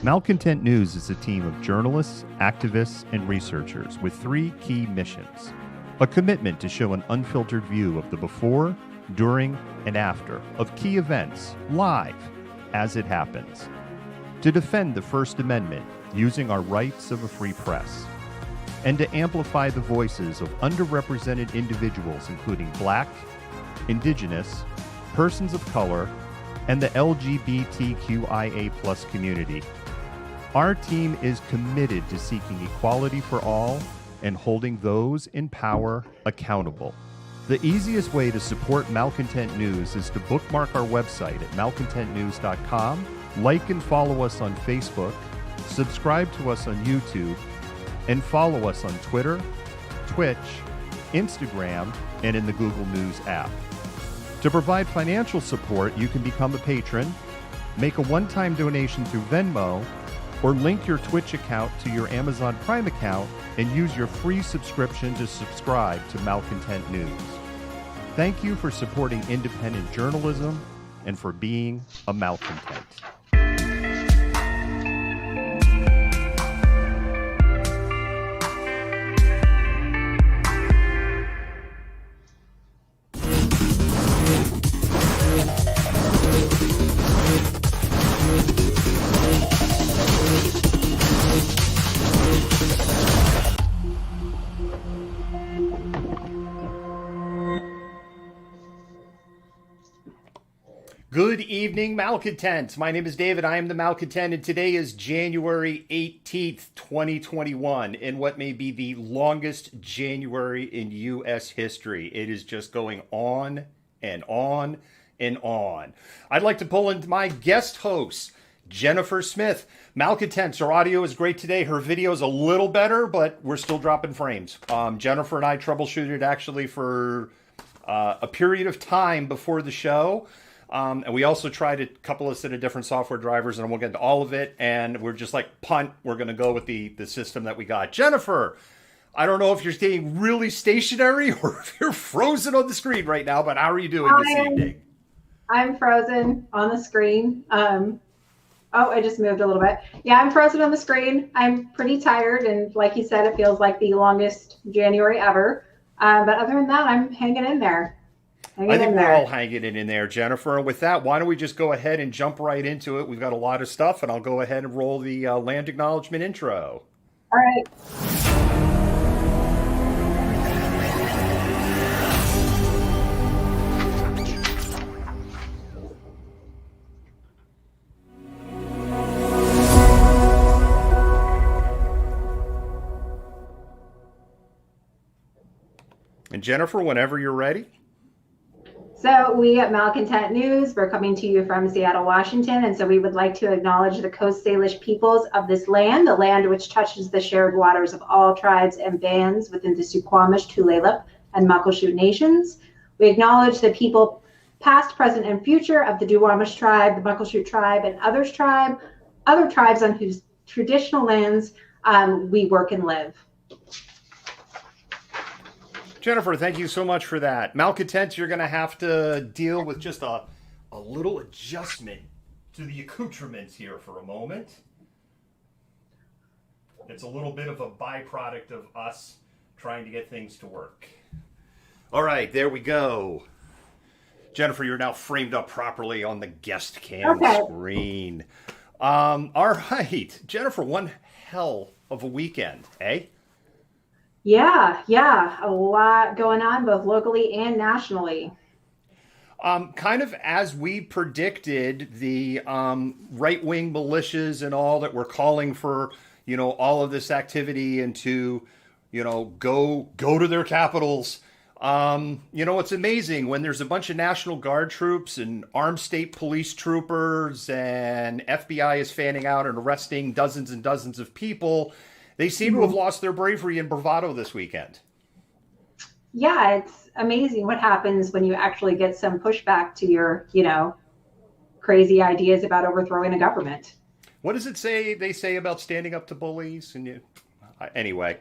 Malcontent News is a team of journalists, activists, and researchers with three key missions. A commitment to show an unfiltered view of the before, during, and after of key events, live, as it happens. To defend the First Amendment using our rights of a free press. And to amplify the voices of underrepresented individuals including Black, Indigenous, persons of color, and the LGBTQIA+ community. Our team is committed to seeking equality for all and holding those in power accountable. The easiest way to support Malcontent News is to bookmark our website at malcontentnews.com, like and follow us on Facebook, subscribe to us on YouTube, and follow us on Twitter, Twitch, Instagram, and in the Google News app. To provide financial support, you can become a patron, make a one-time donation through Venmo, or link your Twitch account to your Amazon Prime account and use your free subscription to subscribe to Malcontent News. Thank you for supporting independent journalism and for being a malcontent. Good evening, Malcontents. My name is David. I am the Malcontent, and today is January 18th, 2021, in what may be the longest January in U.S. history. It is just going on and on and on. I'd like to pull in my guest host, Jennifer Smith. Malcontents, her audio is great today. Her video is a little better, but we're still dropping frames. Jennifer and I troubleshooted actually for a period of time before the show. And we also tried a couple of set of different software drivers, and we'll get into all of it. And we're just like, punt, we're going to go with the system that we got. Jennifer, I don't know if you're staying really stationary or if you're frozen on the screen right now, but how are you doing this evening? I'm frozen on the screen. I just moved a little bit. Yeah, I'm frozen on the screen. I'm pretty tired. And like you said, it feels like the longest January ever. But other than that, I'm hanging in there. I think we're all hanging in there, Jennifer. And with that, why don't we just go ahead and jump right into it? We've got a lot of stuff, and I'll go ahead and roll the land acknowledgement intro. All right. And Jennifer, whenever you're ready. So we at Malcontent News, we're coming to you from Seattle, Washington, and so we would like to acknowledge the Coast Salish peoples of this land, the land which touches the shared waters of all tribes and bands within the Suquamish, Tulalip, and Muckleshoot nations. We acknowledge the people past, present, and future of the Duwamish tribe, the Muckleshoot tribe, and other tribes on whose traditional lands we work and live. Jennifer, thank you so much for that. Malcontents, you're going to have to deal with just a little adjustment to the accoutrements here for a moment. It's a little bit of a byproduct of us trying to get things to work. All right, there we go. Jennifer, you're now framed up properly on the guest cam screen. All right, Jennifer, one hell of a weekend, eh? Yeah, a lot going on both locally and nationally. Kind of as we predicted, the right-wing militias and all that were calling for, all of this activity and to, go to their capitals. It's amazing when there's a bunch of National Guard troops and armed state police troopers and FBI is fanning out and arresting dozens and dozens of people. They seem to have lost their bravery and bravado this weekend. Yeah, it's amazing what happens when you actually get some pushback to your, crazy ideas about overthrowing a government. What does it say they say about standing up to bullies? And anyway,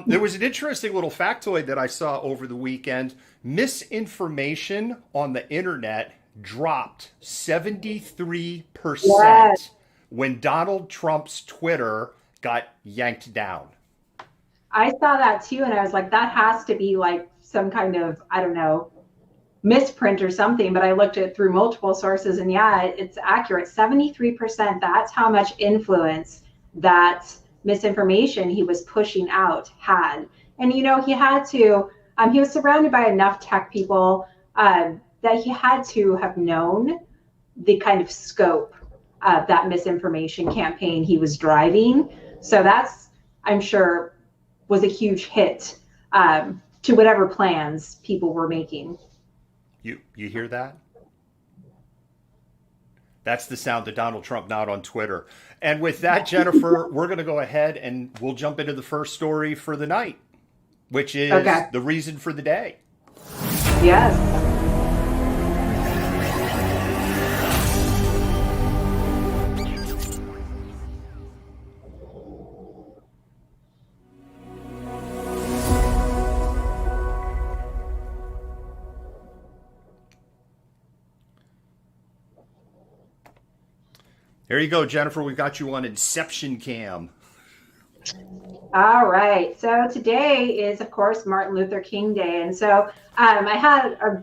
there was an interesting little factoid that I saw over the weekend. Misinformation on the internet dropped 73% when Donald Trump's Twitter got yanked down. I saw that too, and I was like, that has to be like some kind of, I don't know, misprint or something. But I looked at through multiple sources, and yeah, it's accurate. 73%. That's how much influence that misinformation he was pushing out had. And he had to. He was surrounded by enough tech people that he had to have known the kind of scope of that misinformation campaign he was driving. So that's, I'm sure, was a huge hit to whatever plans people were making. You hear that? That's the sound of Donald Trump not on Twitter. And with that, Jennifer, we're going to go ahead and we'll jump into the first story for the night, which is the reason for the day. Yes. There you go, Jennifer. We've got you on Inception Cam. All right. So today is, of course, Martin Luther King Day. And so I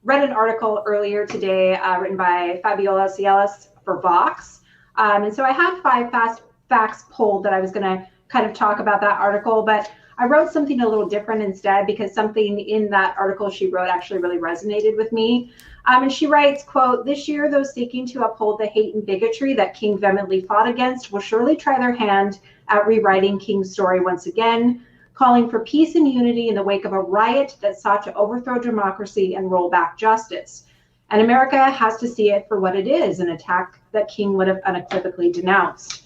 read an article earlier today written by Fabiola Cielos for Vox. And so I had 5 fast facts pulled that I was going to kind of talk about that article. But I wrote something a little different instead because something in that article she wrote actually really resonated with me. And she writes, quote, "This year, those seeking to uphold the hate and bigotry that King vehemently fought against will surely try their hand at rewriting King's story once again, calling for peace and unity in the wake of a riot that sought to overthrow democracy and roll back justice. And America has to see it for what it is, an attack that King would have unequivocally denounced."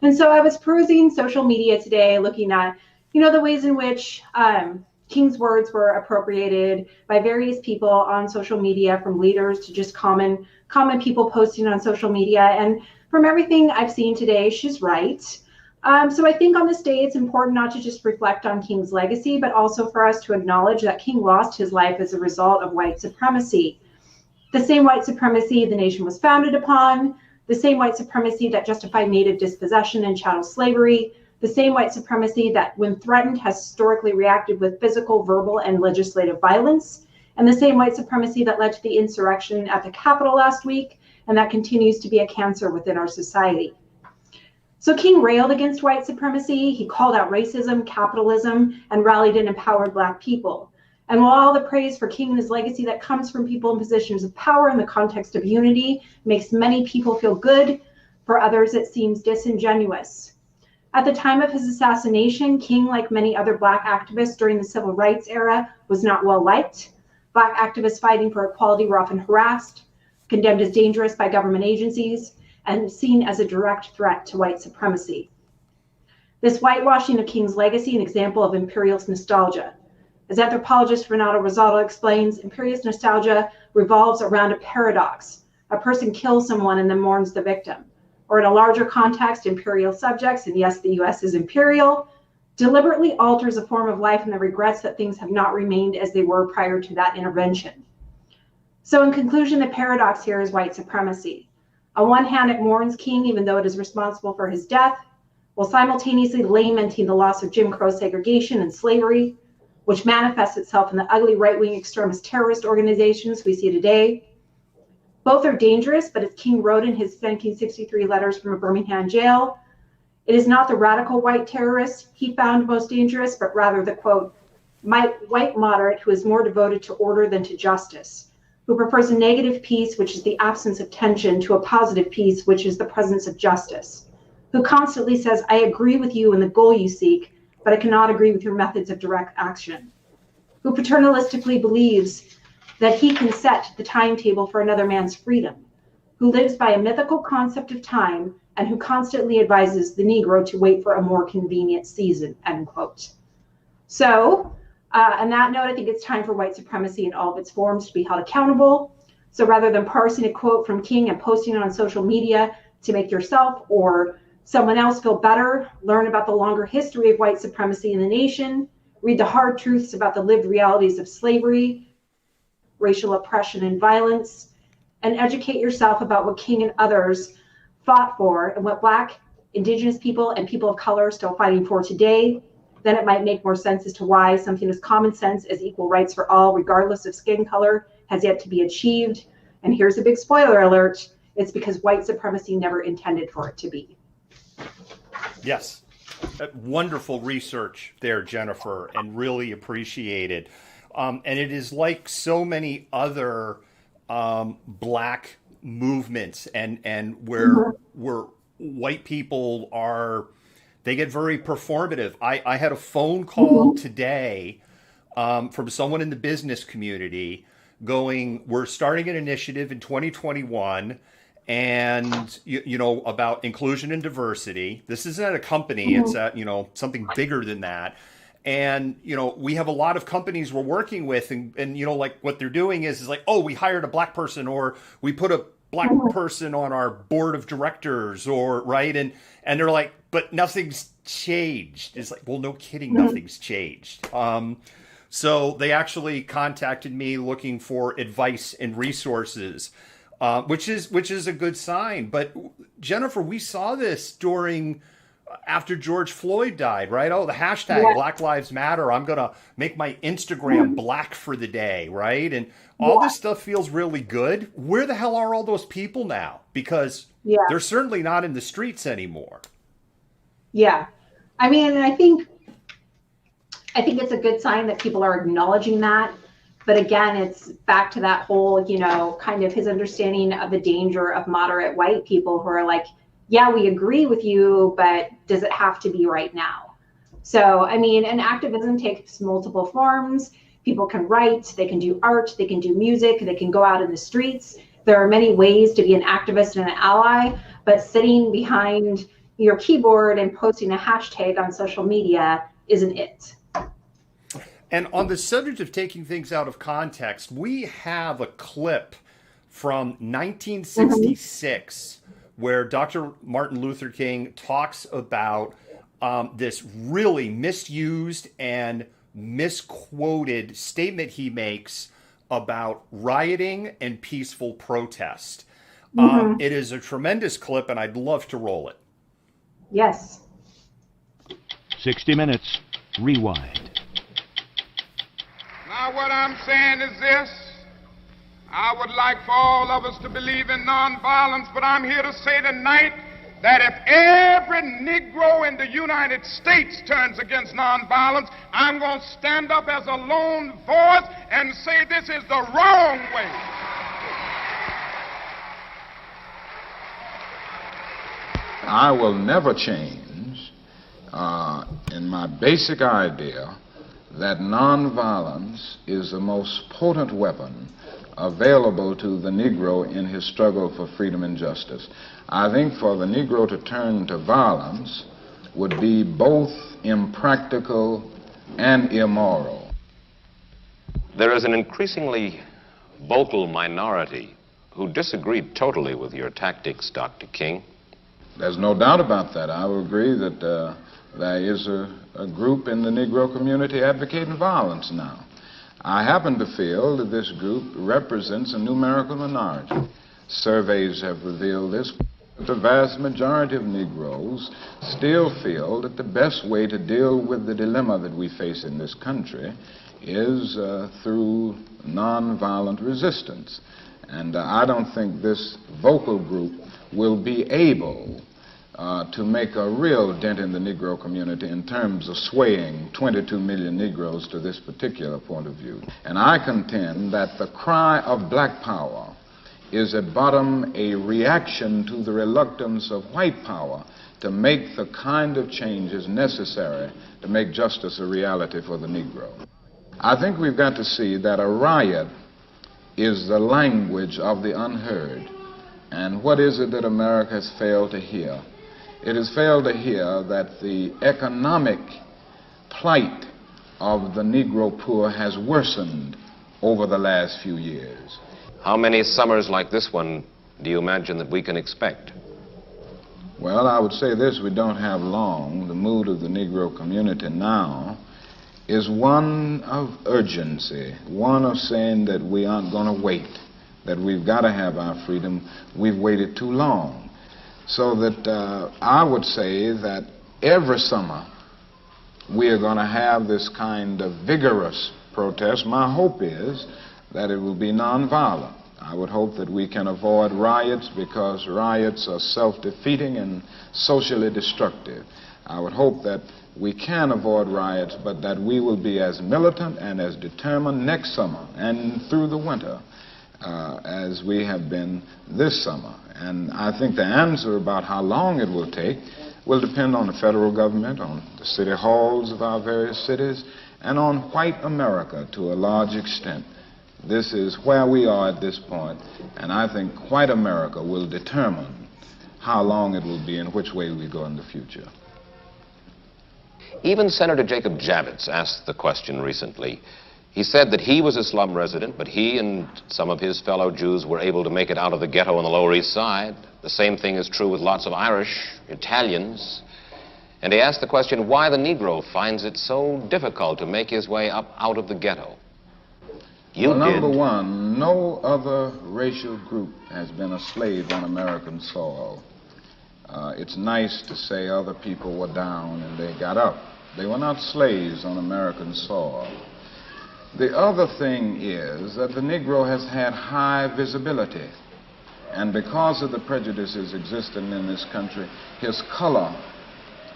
And so I was perusing social media today, looking at, the ways in which King's words were appropriated by various people on social media, from leaders to just common people posting on social media. And from everything I've seen today, she's right. So I think on this day, it's important not to just reflect on King's legacy, but also for us to acknowledge that King lost his life as a result of white supremacy. The same white supremacy the nation was founded upon, the same white supremacy that justified native dispossession and chattel slavery, the same white supremacy that, when threatened, has historically reacted with physical, verbal, and legislative violence, and the same white supremacy that led to the insurrection at the Capitol last week, and that continues to be a cancer within our society. So King railed against white supremacy, he called out racism, capitalism, and rallied and empowered Black people. And while all the praise for King and his legacy that comes from people in positions of power in the context of unity makes many people feel good, for others it seems disingenuous. At the time of his assassination, King, like many other Black activists during the civil rights era, was not well liked. Black activists fighting for equality were often harassed, condemned as dangerous by government agencies, and seen as a direct threat to white supremacy. This whitewashing of King's legacy, an example of imperialist nostalgia. As anthropologist Renato Rosaldo explains, imperialist nostalgia revolves around a paradox. A person kills someone and then mourns the victim. Or in a larger context, imperial subjects, and yes, the US is imperial, deliberately alters a form of life and the regrets that things have not remained as they were prior to that intervention. So in conclusion, the paradox here is white supremacy. On one hand, it mourns King, even though it is responsible for his death, while simultaneously lamenting the loss of Jim Crow segregation and slavery, which manifests itself in the ugly right-wing extremist terrorist organizations we see today. Both are dangerous, but as King wrote in his 1963 letters from a Birmingham jail, it is not the radical white terrorists he found most dangerous, but rather the, quote, white moderate who is more devoted to order than to justice, who prefers a negative peace, which is the absence of tension, to a positive peace, which is the presence of justice, who constantly says, I agree with you in the goal you seek, but I cannot agree with your methods of direct action, who paternalistically believes that he can set the timetable for another man's freedom, who lives by a mythical concept of time, and who constantly advises the Negro to wait for a more convenient season, end quote. So, on that note, I think it's time for white supremacy in all of its forms to be held accountable. So rather than parsing a quote from King and posting it on social media to make yourself or someone else feel better, learn about the longer history of white supremacy in the nation, read the hard truths about the lived realities of slavery, racial oppression and violence, and educate yourself about what King and others fought for and what Black, Indigenous people, and people of color are still fighting for today, then it might make more sense as to why something as common sense as equal rights for all, regardless of skin color, has yet to be achieved. And here's a big spoiler alert. It's because white supremacy never intended for it to be. Yes. Wonderful research there, Jennifer, and really appreciate it. And it is like so many other Black movements and where white people are, they get very performative. I had a phone call today from someone in the business community going, we're starting an initiative in 2021 and, you know, about inclusion and diversity. This isn't at a company, it's at, you know, something bigger than that. And, you know, we have a lot of companies we're working with and you know, like what they're doing is like, oh, we hired a Black person or we put a Black person on our board of directors or right. And they're like, but nothing's changed. It's like, well, no kidding. Nothing's changed. So they actually contacted me looking for advice and resources, which is a good sign. But Jennifer, we saw this after George Floyd died, right? Oh, the hashtag Black Lives Matter. I'm going to make my Instagram black for the day, right? And all this stuff feels really good. Where the hell are all those people now? Because they're certainly not in the streets anymore. Yeah. I mean, I think it's a good sign that people are acknowledging that. But again, it's back to that whole, you know, kind of his understanding of the danger of moderate white people who are like, yeah, we agree with you, but does it have to be right now? So, I mean, and activism takes multiple forms. People can write, they can do art, they can do music, they can go out in the streets. There are many ways to be an activist and an ally, but sitting behind your keyboard and posting a hashtag on social media isn't it. And on the subject of taking things out of context, we have a clip from 1966 where Dr. Martin Luther King talks about this really misused and misquoted statement he makes about rioting and peaceful protest. It is a tremendous clip, and I'd love to roll it. Yes. 60 minutes, rewind. Now what I'm saying is this. I would like for all of us to believe in nonviolence, but I'm here to say tonight that if every Negro in the United States turns against nonviolence, I'm going to stand up as a lone voice and say this is the wrong way. I will never change in my basic idea that nonviolence is the most potent weapon available to the Negro in his struggle for freedom and justice. I think for the Negro to turn to violence would be both impractical and immoral. There is an increasingly vocal minority who disagreed totally with your tactics, Dr. King. There's no doubt about that. I will agree that there is a group in the Negro community advocating violence now. I happen to feel that this group represents a numerical minority. Surveys have revealed this. The vast majority of Negroes still feel that the best way to deal with the dilemma that we face in this country is through nonviolent resistance. And I don't think this vocal group will be able to make a real dent in the Negro community in terms of swaying 22 million Negroes to this particular point of view. And I contend that the cry of black power is at bottom a reaction to the reluctance of white power to make the kind of changes necessary to make justice a reality for the Negro. I think we've got to see that a riot is the language of the unheard. And what is it that America has failed to hear? It has failed to hear that the economic plight of the Negro poor has worsened over the last few years. How many summers like this one do you imagine that we can expect? Well, I would say this, we don't have long. The mood of the Negro community now is one of urgency, one of saying that we aren't going to wait, that we've got to have our freedom. We've waited too long. So that I would say that every summer we are going to have this kind of vigorous protest. My hope is that it will be nonviolent. I would hope that we can avoid riots because riots are self-defeating and socially destructive. I would hope that we can avoid riots, but that we will be as militant and as determined next summer and through the winter as we have been this summer. And I think the answer about how long it will take will depend on the federal government, on the city halls of our various cities, and on white America to a large extent. This is where we are at this point, and I think white America will determine how long it will be and which way we go in the future. Even Senator Jacob Javits asked the question recently. He said that he was a slum resident, but he and some of his fellow Jews were able to make it out of the ghetto on the Lower East Side. The same thing is true with lots of Irish, Italians. And he asked the question why the Negro finds it so difficult to make his way up out of the ghetto. Well, number one, no other racial group has been a slave on American soil. It's nice to say other people were down and they got up. They were not slaves on American soil. The other thing is that the Negro has had high visibility. And because of the prejudices existing in this country, his color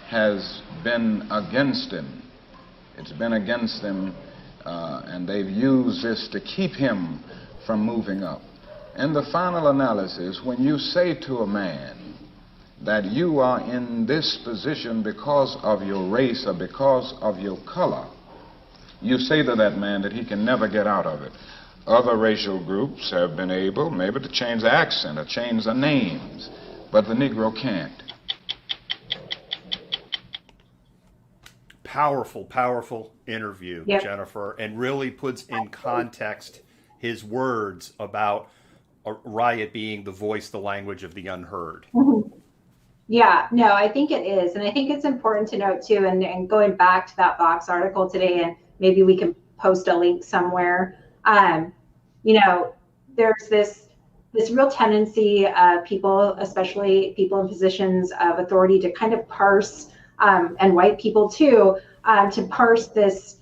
has been against him. It's been against him, and they've used this to keep him from moving up. In the final analysis, when you say to a man that you are in this position because of your race or because of your color, you say to that man that he can never get out of it. Other racial groups have been able maybe to change the accent or change the names, but the Negro can't. Powerful, powerful interview, Yep. Jennifer, and really puts in context his words about a riot being the voice, the language of the unheard. Mhm. Yeah, no, I think it is. And I think it's important to note too, and going back to that Vox article today, and maybe we can post a link somewhere. There's this real tendency of people, especially people in positions of authority, to kind of parse, and white people too, to parse this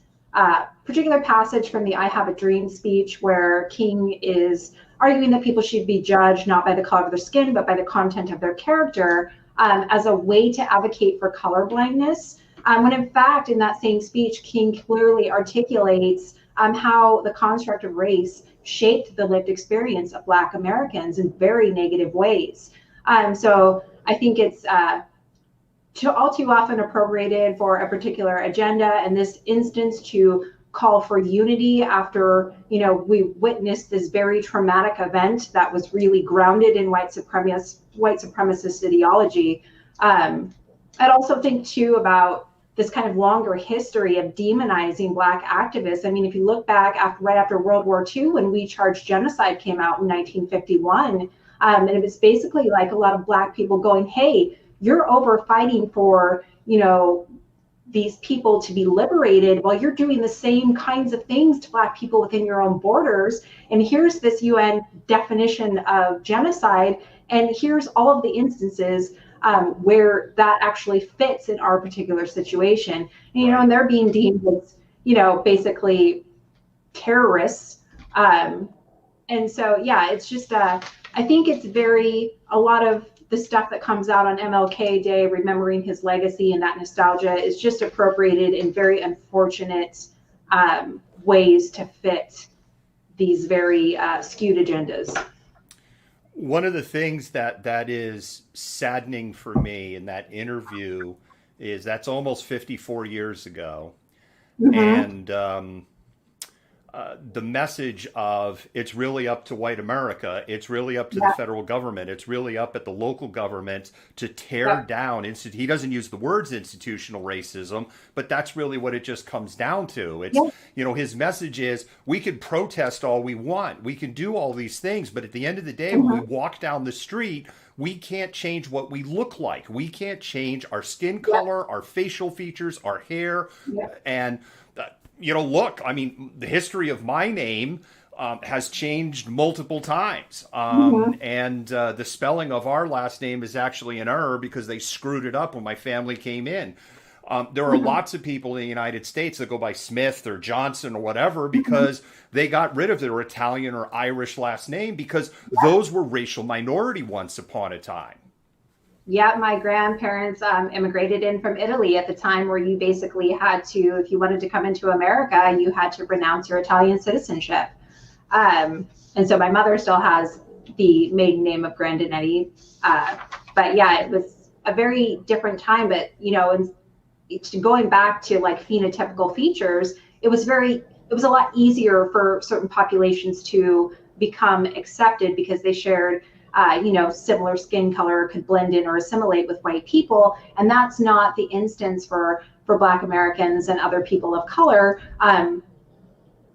particular passage from the I Have a Dream speech where King is arguing that people should be judged not by the color of their skin, but by the content of their character, as a way to advocate for colorblindness. When in fact, in that same speech, King clearly articulates how the construct of race shaped the lived experience of Black Americans in very negative ways. So I think it's all too often appropriated for a particular agenda. In this instance, to call for unity after we witnessed this very traumatic event that was really grounded in white supremacist ideology. I'd also think too about this kind of longer history of demonizing Black activists. I mean, if you look back right after World War II, when We Charge Genocide came out in 1951, and it was basically like a lot of Black people going, hey, you're over fighting for, these people to be liberated while you're doing the same kinds of things to Black people within your own borders. And here's this UN definition of genocide. And here's all of the instances where that actually fits in our particular situation. And they're being deemed as, basically terrorists. And so, yeah, it's just, I think it's a lot of the stuff that comes out on MLK Day, remembering his legacy and that nostalgia, is just appropriated in very unfortunate ways to fit these very skewed agendas. One of the things that is saddening for me in that interview is that's almost 54 years ago. Mm-hmm. And the message of it's really up to white America, it's really up to the federal government, it's really up at the local government to tear down. He doesn't use the words institutional racism, but that's really what it just comes down to. It's, his message is we can protest all we want, we can do all these things, but at the end of the day, when we walk down the street, we can't change what we look like. We can't change our skin color, our facial features, our hair, and look, I mean, the history of my name, has changed multiple times. And the spelling of our last name is actually an error because they screwed it up when my family came in. There are lots of people in the United States that go by Smith or Johnson or whatever because they got rid of their Italian or Irish last name because those were racial minority once upon a time. Yeah, my grandparents immigrated in from Italy at the time where you basically had to, if you wanted to come into America, you had to renounce your Italian citizenship. And so my mother still has the maiden name of Grandinetti. But yeah, it was a very different time. But, you know, and going back to like phenotypical features, it was a lot easier for certain populations to become accepted because they shared similar skin color, could blend in or assimilate with white people. And that's not the instance for Black Americans and other people of color.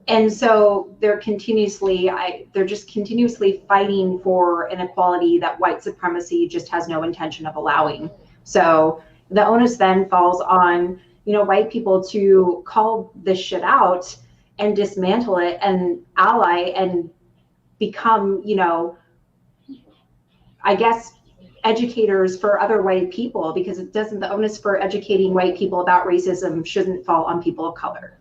And so they're just continuously fighting for an equality that white supremacy just has no intention of allowing. So the onus then falls on, white people to call this shit out and dismantle it and ally and become, I guess, educators for other white people, because the onus for educating white people about racism shouldn't fall on people of color.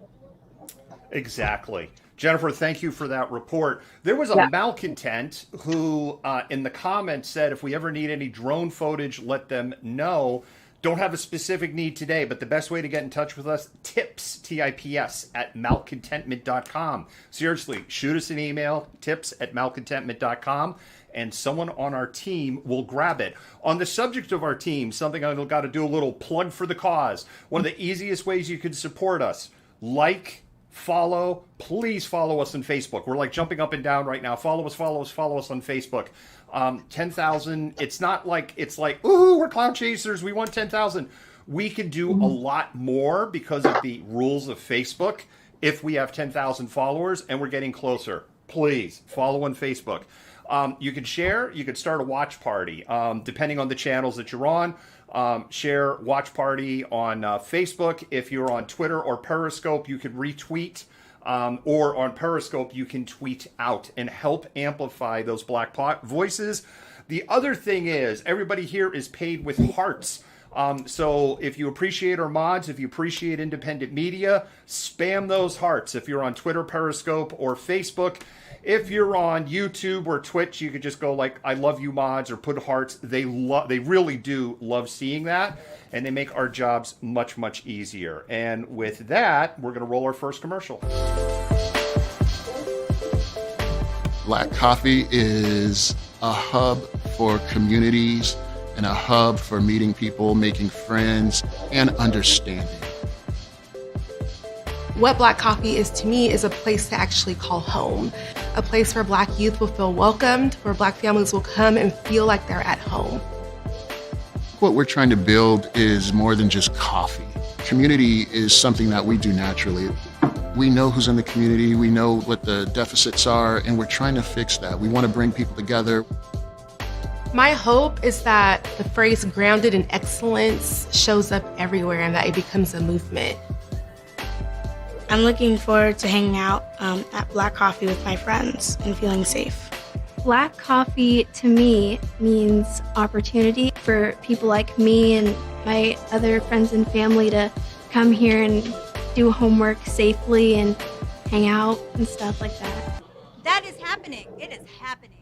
Exactly. Jennifer, thank you for that report. There was a Malcontent who in the comments said, if we ever need any drone footage, let them know. Don't have a specific need today, but the best way to get in touch with us, tips, T-I-P-S, at malcontentment.com. Seriously, shoot us an email, tips at malcontentment.com, and someone on our team will grab it. On the subject of our team, something I've got to do a little plug for the cause. One of the easiest ways you can support us, follow, please follow us on Facebook. We're like jumping up and down right now. Follow us on Facebook. 10,000. It's not like, it's like, ooh, we're cloud chasers. We want 10,000. We can do a lot more because of the rules of Facebook if we have 10,000 followers, and we're getting closer. Please follow on Facebook. You can share, you could start a watch party, depending on the channels that you're on. Share watch party on Facebook. If you're on Twitter or Periscope, you could retweet, or on Periscope, you can tweet out and help amplify those Black voices. The other thing is, everybody here is paid with hearts. So if you appreciate our mods, if you appreciate independent media, spam those hearts. If you're on Twitter, Periscope, or Facebook. If you're on YouTube or Twitch, you could just go like, I love you mods, or put hearts. They really do love seeing that, and they make our jobs much, much easier. And with that, we're going to roll our first commercial. Black Coffee is a hub for communities and a hub for meeting people, making friends, and understanding. What Black Coffee is to me is a place to actually call home, a place where Black youth will feel welcomed, where Black families will come and feel like they're at home. What we're trying to build is more than just coffee. Community is something that we do naturally. We know who's in the community, we know what the deficits are, and we're trying to fix that. We want to bring people together. My hope is that the phrase grounded in excellence shows up everywhere and that it becomes a movement. I'm looking forward to hanging out at Black Coffee with my friends and feeling safe. Black Coffee to me means opportunity for people like me and my other friends and family to come here and do homework safely and hang out and stuff like that. That is happening. It is happening.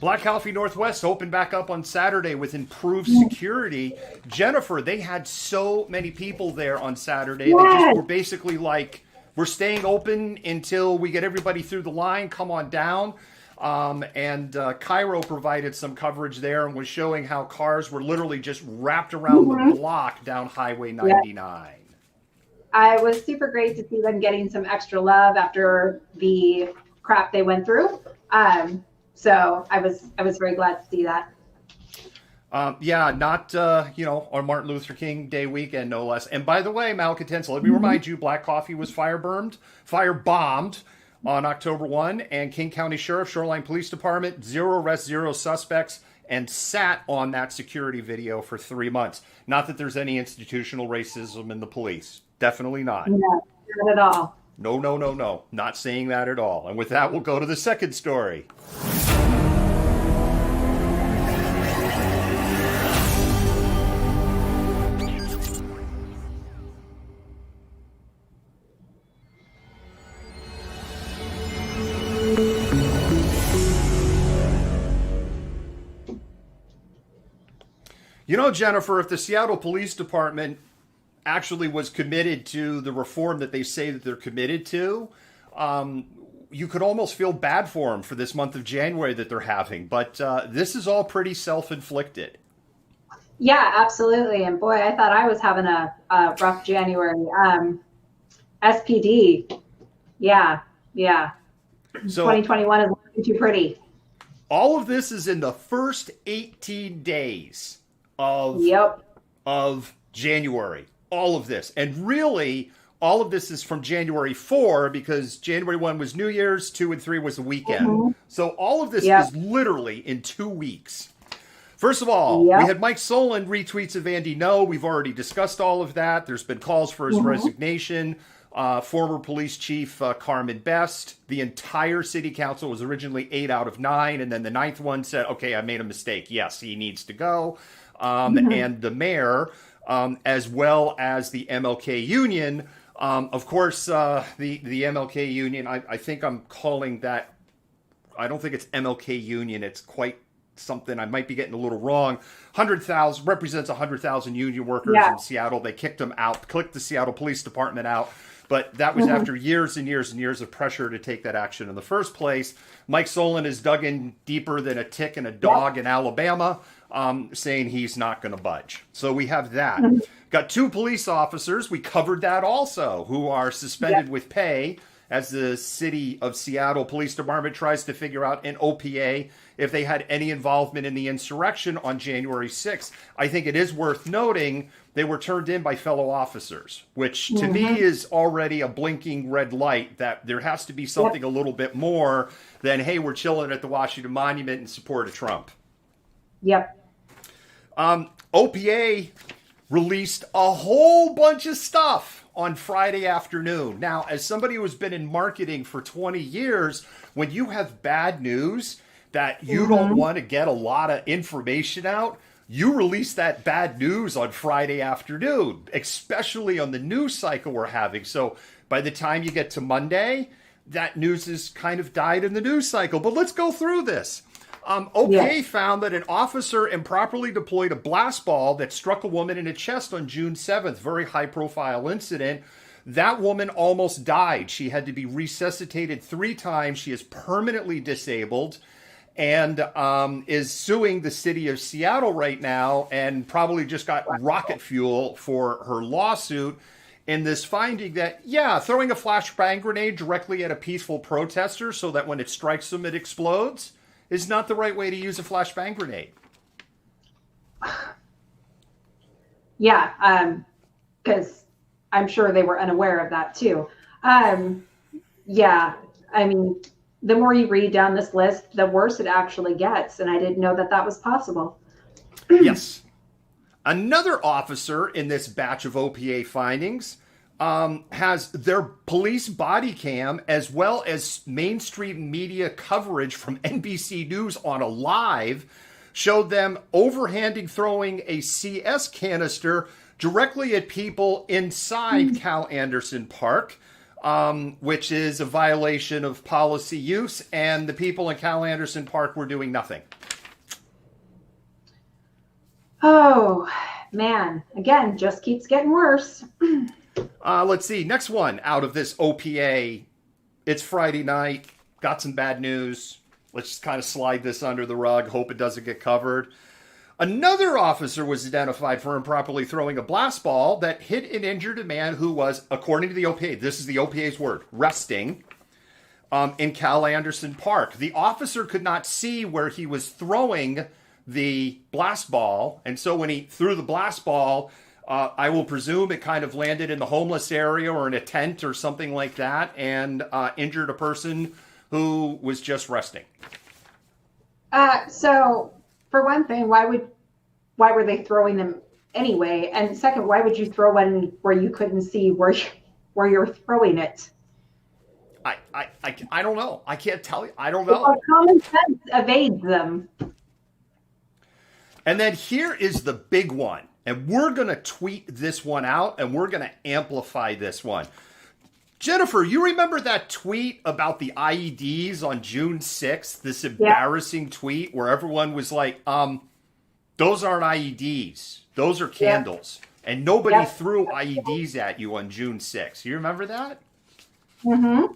Black Coffee Northwest opened back up on Saturday with improved security. Jennifer, they had so many people there on Saturday. They just were basically like, we're staying open until we get everybody through the line. Come on down. And Cairo provided some coverage there and was showing how cars were literally just wrapped around the block down Highway 99. It was super great to see them getting some extra love after the crap they went through. So I was very glad to see that. Not on Martin Luther King Day weekend, no less. And by the way, Malcontents, let me remind you, Black Coffee was firebombed on October 1, and King County Sheriff, Shoreline Police Department, 0 arrests, 0 suspects, and sat on that security video for 3 months. Not that there's any institutional racism in the police. Definitely not. No, not at all. No, no, no, no. Not saying that at all. And with that, we'll go to the second story. You know, Jennifer, if the Seattle Police Department actually was committed to the reform that they say that they're committed to, you could almost feel bad for them for this month of January that they're having. But this is all pretty self-inflicted. Yeah, absolutely. And boy, I thought I was having a rough January. SPD. Yeah. So 2021 is looking too pretty. All of this is in the first 18 days of January. All of this. And really, all of this is from January 4 because January 1 was New Year's, 2 and 3 was the weekend. Mm-hmm. So all of this is literally in 2 weeks. First of all, we had Mike Solon retweets of Andy No. We've already discussed all of that. There's been calls for his resignation. Former police chief Carmen Best. The entire city council was originally 8 out of 9. And then the 9th one said, okay, I made a mistake. Yes, he needs to go. And the mayor, as well as the MLK Union. Of course, the MLK Union, I think I'm calling that, I don't think it's MLK Union. It's quite something, I might be getting a little wrong. 100,000, represents 100,000 union workers in Seattle. They kicked them out, clicked the Seattle Police Department out. But that was after years and years and years of pressure to take that action in the first place. Mike Solon is dug in deeper than a tick and a dog in Alabama, saying he's not going to budge. So we have that. Got 2 police officers, we covered that also, who are suspended with pay as the city of Seattle Police Department tries to figure out an OPA if they had any involvement in the insurrection on January 6th. I think it is worth noting they were turned in by fellow officers, which to me is already a blinking red light that there has to be something a little bit more than, hey, we're chilling at the Washington Monument in support of Trump. OPA released a whole bunch of stuff on Friday afternoon. Now, as somebody who has been in marketing for 20 years, when you have bad news that you don't want to get a lot of information out, you release that bad news on Friday afternoon, especially on the news cycle we're having. So by the time you get to Monday, that news is kind of died in the news cycle. But let's go through this. OPA found that an officer improperly deployed a blast ball that struck a woman in the chest on June 7th. Very high-profile incident. That woman almost died. She had to be resuscitated 3 times. She is permanently disabled and is suing the city of Seattle right now and probably just got rocket fuel for her lawsuit in this finding that, throwing a flashbang grenade directly at a peaceful protester so that when it strikes them, it explodes is not the right way to use a flashbang grenade. Because I'm sure they were unaware of that too. I mean, the more you read down this list, the worse it actually gets. And I didn't know that that was possible. Yes. Another officer in this batch of OPA findings has their police body cam as well as mainstream media coverage from NBC News on a live showed them overhanding throwing a CS canister directly at people inside Cal Anderson Park, which is a violation of policy use, and the people in Cal Anderson Park were doing nothing. Oh, man. Again, just keeps getting worse. Let's see. Next one out of this OPA. It's Friday night. Got some bad news. Let's just kind of slide this under the rug. Hope it doesn't get covered. Another officer was identified for improperly throwing a blast ball that hit and injured a man who was, according to the OPA, this is the OPA's word, resting in Cal Anderson Park. The officer could not see where he was throwing the blast ball. And so when he threw the blast ball, I will presume it kind of landed in the homeless area or in a tent or something like that and injured a person who was just resting. So for one thing, why were they throwing them anyway? And second, why would you throw one where you couldn't see where you're throwing it? I don't know. I can't tell you. I don't know. Well, common sense evades them. And then here is the big one. And we're going to tweet this one out, and we're going to amplify this one. Jennifer, you remember that tweet about the IEDs on June 6th? This embarrassing tweet where everyone was like, those aren't IEDs. Those are candles. And nobody threw IEDs at you on June 6th. You remember that? Mm-hmm.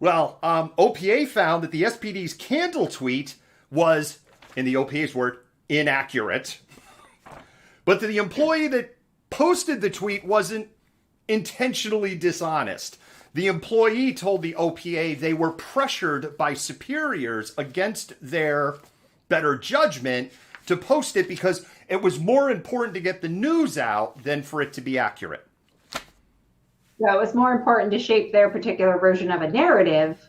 Well, OPA found that the SPD's candle tweet was, in the OPA's word, inaccurate. But the employee that posted the tweet wasn't intentionally dishonest. The employee told the OPA they were pressured by superiors against their better judgment to post it because it was more important to get the news out than for it to be accurate. So it was more important to shape their particular version of a narrative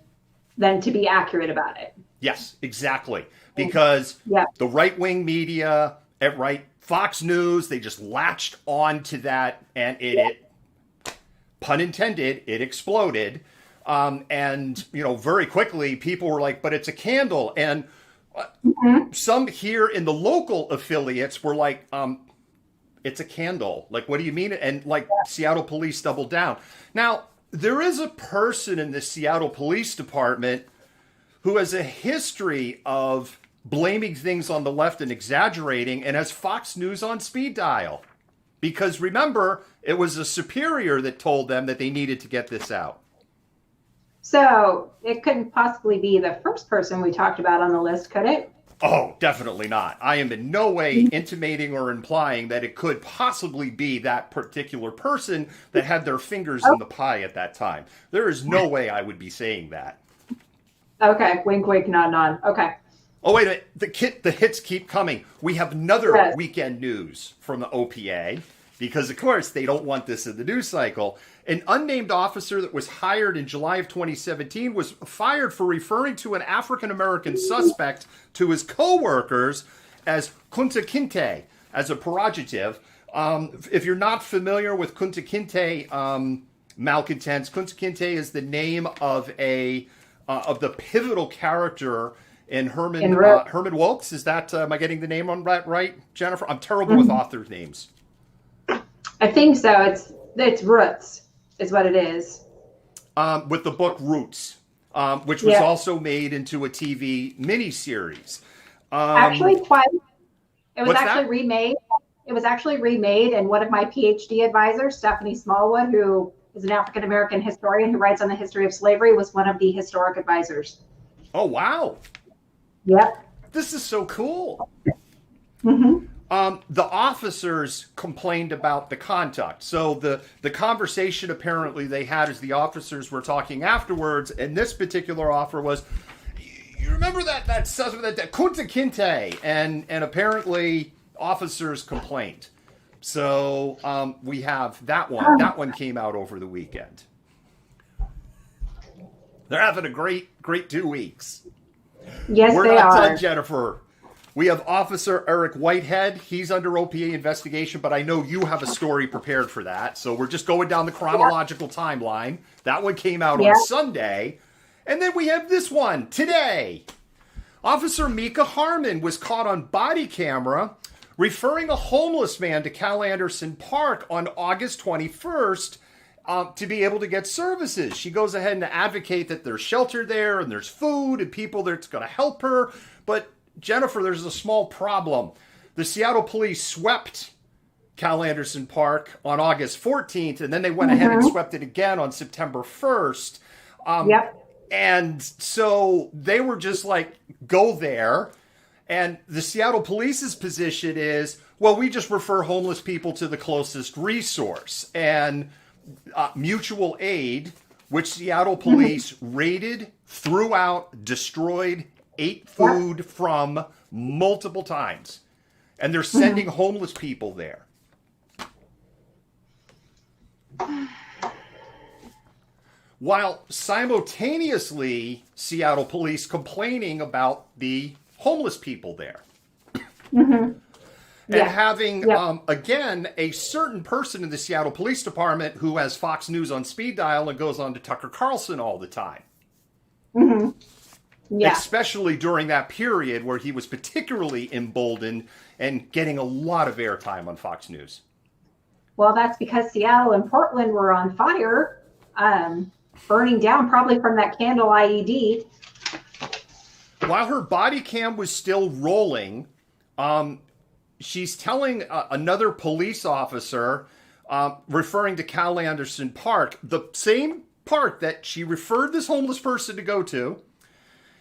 than to be accurate about it. Yes, exactly. Because the right-wing media, Fox News, they just latched on to that, and it pun intended, it exploded. And, very quickly, people were like, but it's a candle. And some here in the local affiliates were like, it's a candle. Like, what do you mean? And Seattle police doubled down. Now, there is a person in the Seattle Police Department who has a history of blaming things on the left and exaggerating, and has Fox News on speed dial. Because remember, it was a superior that told them that they needed to get this out. So it couldn't possibly be the first person we talked about on the list, could it? Oh, definitely not. I am in no way intimating or implying that it could possibly be that particular person that had their fingers in the pie at that time. There is no way I would be saying that. Okay, wink, wink, nod, nod. Okay. Oh, wait a minute. The hits keep coming. We have another weekend news from the OPA because, of course, they don't want this in the news cycle. An unnamed officer that was hired in July of 2017 was fired for referring to an African-American suspect to his co-workers as Kunta Kinte, as a pejorative. If you're not familiar with Kunta Kinte, malcontents, Kunta Kinte is the name of of the pivotal character in Herman Wilkes. Is that, am I getting the name on that right, Jennifer? I'm terrible with author names. I think so. It's Roots is what it is. With the book Roots, which was also made into a TV miniseries. Actually, twice. It was actually that? remade. It was actually remade, and one of my PhD advisors, Stephanie Smallwood, who is an African-American historian who writes on the history of slavery, was one of the historic advisors. Oh, wow. Yep. This is so cool. Mm-hmm. The officers complained about the conduct. So the conversation apparently they had as the officers were talking afterwards, and this particular offer was, you remember that Kunta Kinte, and apparently officers complained. So we have that one. That one came out over the weekend. They're having a great 2 weeks. Yes, We're they not are. done, Jennifer. We have Officer Eric Whitehead. He's under OPA investigation, but I know you have a story prepared for that. So we're just going down the chronological timeline. That one came out on Sunday. And then we have this one today. Officer Mika Harmon was caught on body camera referring a homeless man to Cal Anderson Park on August 21st to be able to get services. She goes ahead and advocate that there's shelter there and there's food and people that's going to help her. But Jennifer, there's a small problem. The Seattle police swept Cal Anderson Park on August 14th, and then they went ahead and swept it again on September 1st. And so they were just like, go there. And the Seattle police's position is, well, we just refer homeless people to the closest resource. And mutual aid, which Seattle police raided, threw out, destroyed, ate food from multiple times. And they're sending homeless people there. While simultaneously, Seattle police complaining about the homeless people there. And having, again, a certain person in the Seattle Police Department who has Fox News on speed dial and goes on to Tucker Carlson all the time. Mm-hmm. Yeah. Especially during that period where he was particularly emboldened and getting a lot of airtime on Fox News. Well, that's because Seattle and Portland were on fire, burning down probably from that candle IED. While her body cam was still rolling, she's telling another police officer, referring to Cal Anderson Park, the same park that she referred this homeless person to go to.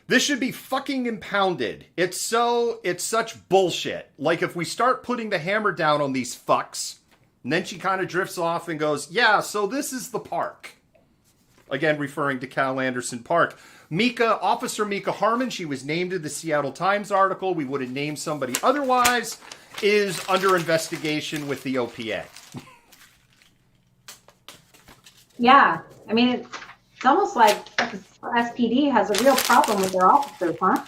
This should be fucking impounded. It's such bullshit. Like, if we start putting the hammer down on these fucks, and then she kind of drifts off and goes, yeah, so this is the park. Again, referring to Cal Anderson Park. Officer Mika Harmon, she was named in the Seattle Times article. We would have named somebody otherwise, is under investigation with the OPA. Yeah. I mean, it's almost like SPD has a real problem with their officers, huh?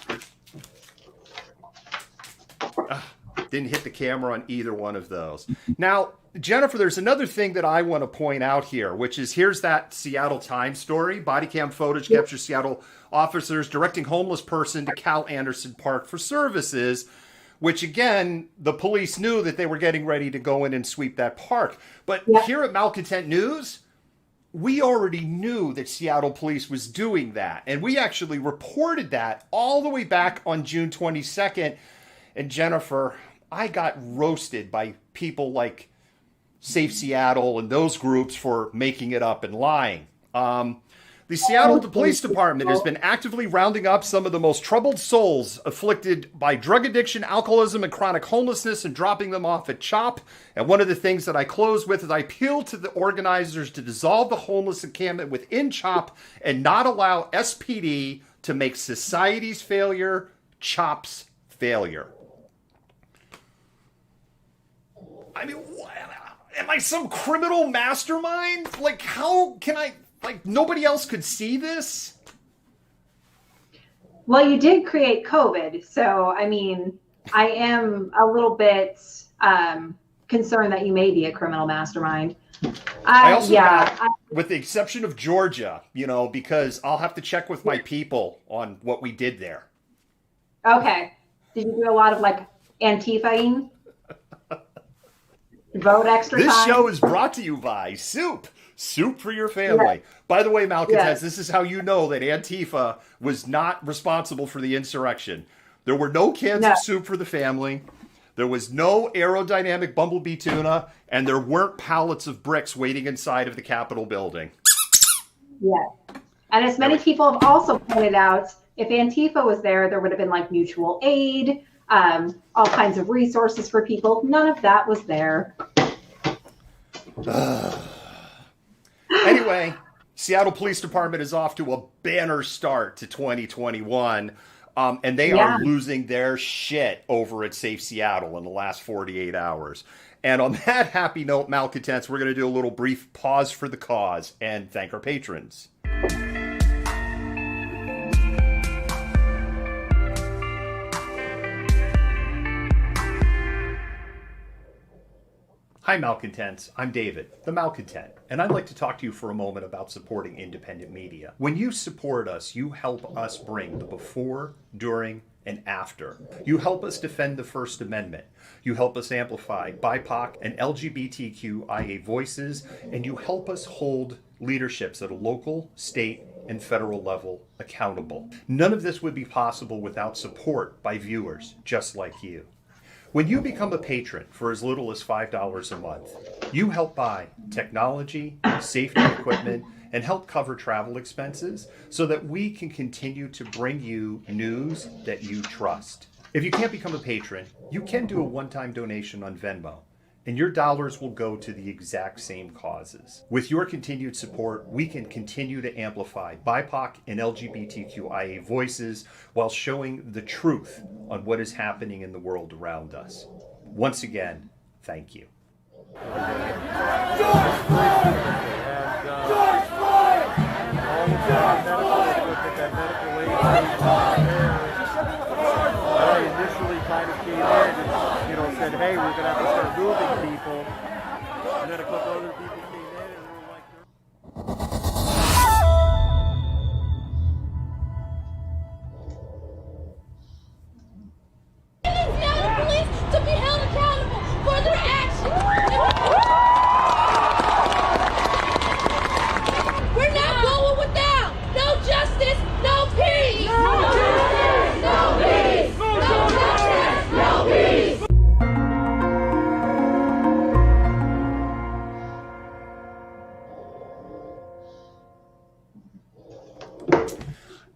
Didn't hit the camera on either one of those. Now, Jennifer, there's another thing that I want to point out here, which is here's that Seattle Times story. Body cam footage captures Seattle officers directing homeless person to Cal Anderson Park for services, which, again, the police knew that they were getting ready to go in and sweep that park. But here at Malcontent News, we already knew that Seattle police was doing that. And we actually reported that all the way back on June 22nd. And Jennifer, I got roasted by people like Safe Seattle and those groups for making it up and lying. The Seattle Police Department has been actively rounding up some of the most troubled souls afflicted by drug addiction, alcoholism, and chronic homelessness and dropping them off at CHOP. And one of the things that I close with is I appeal to the organizers to dissolve the homeless encampment within CHOP and not allow SPD to make society's failure CHOP's failure. I mean, what? Am I some criminal mastermind? Like, how can I... Like, nobody else could see this? Well, you did create COVID. So, I mean, I am a little bit concerned that you may be a criminal mastermind. I also with the exception of Georgia, because I'll have to check with my people on what we did there. Okay. Did you do a lot of, like, Antifa-ing? Vote extra time? This show is brought to you by Soup. Soup for your family. Yeah. By the way, Malcontents, this is how you know that Antifa was not responsible for the insurrection. There were no cans of soup for the family. There was no aerodynamic bumblebee tuna, and there weren't pallets of bricks waiting inside of the Capitol building. Yeah. And as many people have also pointed out, if Antifa was there, there would have been like mutual aid, all kinds of resources for people. None of that was there. Anyway, Seattle Police Department is off to a banner start to 2021, and they are losing their shit over at Safe Seattle in the last 48 hours. And on that happy note, Malcontents, we're going to do a little brief pause for the cause and thank our patrons. Hi, Malcontents. I'm David, the Malcontent, and I'd like to talk to you for a moment about supporting independent media. When you support us, you help us bring the before, during, and after. You help us defend the First Amendment. You help us amplify BIPOC and LGBTQIA voices, and you help us hold leaderships at a local, state, and federal level accountable. None of this would be possible without support by viewers just like you. When you become a patron for as little as $5 a month, you help buy technology, safety equipment, and help cover travel expenses so that we can continue to bring you news that you trust. If you can't become a patron, you can do a one-time donation on Venmo, and your dollars will go to the exact same causes. With your continued support, we can continue to amplify BIPOC and LGBTQIA voices while showing the truth on what is happening in the world around us. Once again, thank you. Initially kind of came in and, said, hey, we're going to have to start moving people. And then a couple other people came in and were like...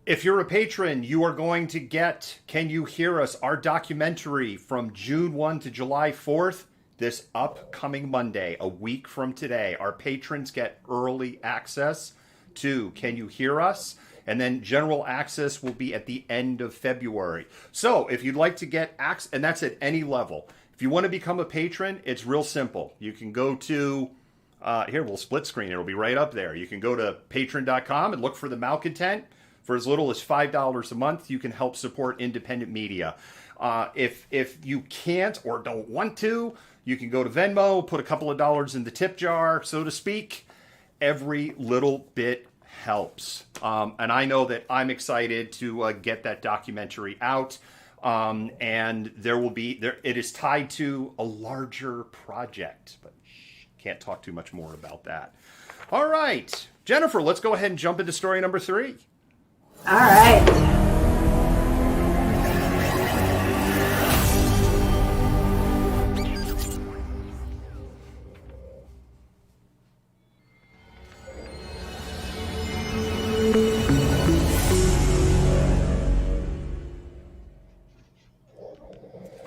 If you're a patron, you are going to get Can You Hear Us, our documentary from June 1 to July 4th, this upcoming Monday, a week from today. Our patrons get early access to Can You Hear Us? And then general access will be at the end of February. So if you'd like to get access, and that's at any level. If you want to become a patron, it's real simple. You can go to, here, we'll split screen. It'll be right up there. You can go to patreon.com and look for the Malcontent. For as little as $5 a month, you can help support independent media. If you can't or don't want to, you can go to Venmo, put a couple of dollars in the tip jar, so to speak. Every little bit helps. And I know that I'm excited to get that documentary out. And it is tied to a larger project, but can't talk too much more about that. All right, Jennifer, let's go ahead and jump into story number 3. All right.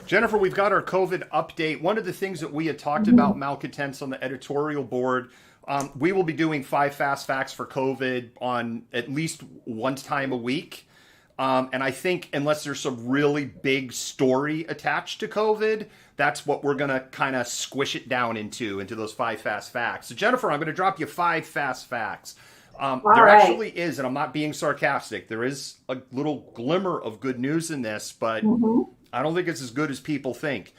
Jennifer, we've got our COVID update. One of the things that we had talked about, Malcontents, on the editorial board, we will be doing 5 fast facts for COVID on at least one time a week. And I think unless there's some really big story attached to COVID, that's what we're going to kind of squish it down into those 5 fast facts. So Jennifer, I'm going to drop you 5 fast facts. There actually is, and I'm not being sarcastic, there is a little glimmer of good news in this, but I don't think it's as good as people think.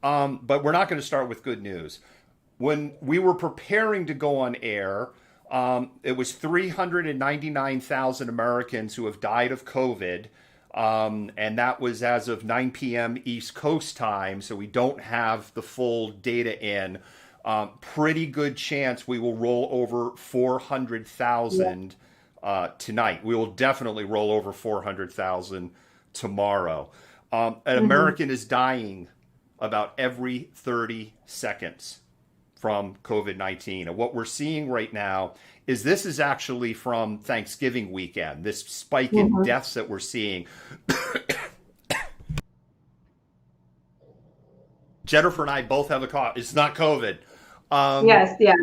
But we're not going to start with good news. When we were preparing to go on air, it was 399,000 Americans who have died of COVID. And that was as of 9 p.m. East Coast time. So we don't have the full data in. Pretty good chance we will roll over 400,000 tonight. We will definitely roll over 400,000 tomorrow. An American is dying about every 30 seconds from COVID-19. And what we're seeing right now is this is actually from Thanksgiving weekend, this spike in deaths that we're seeing. Jennifer and I both have a cough. It's not COVID. Yes, yeah.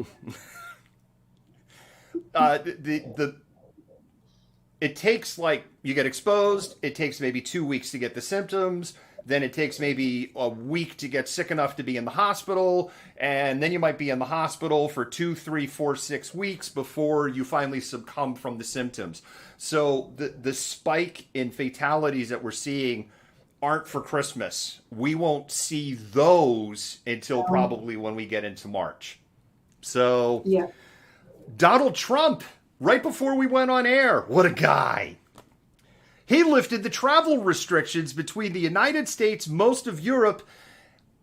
It takes, like, you get exposed, it takes maybe 2 weeks to get the symptoms, then it takes maybe a week to get sick enough to be in the hospital, and then you might be in the hospital for 2, 3, 4, 6 weeks before you finally succumb from the symptoms. So the spike in fatalities that we're seeing aren't for Christmas. We won't see those until probably when we get into March. So Donald Trump, right before we went on air, what a guy. He lifted the travel restrictions between the United States, most of Europe,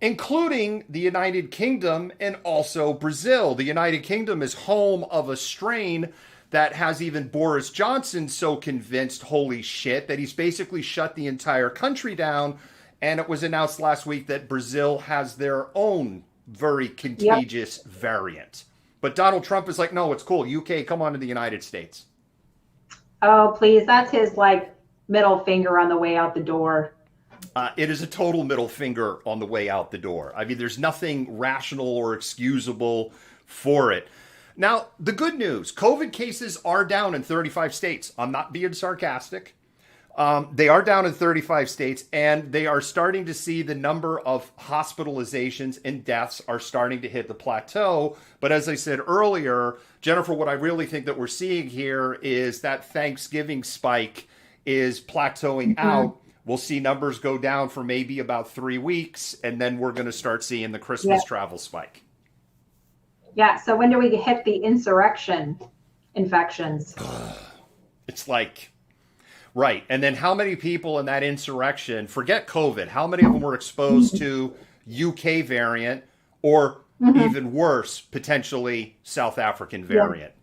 including the United Kingdom and also Brazil. The United Kingdom is home of a strain that has even Boris Johnson so convinced, holy shit, that he's basically shut the entire country down. And it was announced last week that Brazil has their own very contagious variant. But Donald Trump is like, no, it's cool. UK, come on to the United States. Oh, please. That's his, like, middle finger on the way out the door. It is a total middle finger on the way out the door. I mean, there's nothing rational or excusable for it. Now, the good news, COVID cases are down in 35 states. I'm not being sarcastic. They are down in 35 states, and they are starting to see the number of hospitalizations and deaths are starting to hit the plateau. But as I said earlier, Jennifer, what I really think that we're seeing here is that Thanksgiving spike is plateauing out. We'll see numbers go down for maybe about 3 weeks, and then we're going to start seeing the Christmas travel spike. Yeah, so when do we hit the insurrection infections? It's like, right. And then how many people in that insurrection, forget COVID, how many of them were exposed to UK variant or even worse, potentially South African variant?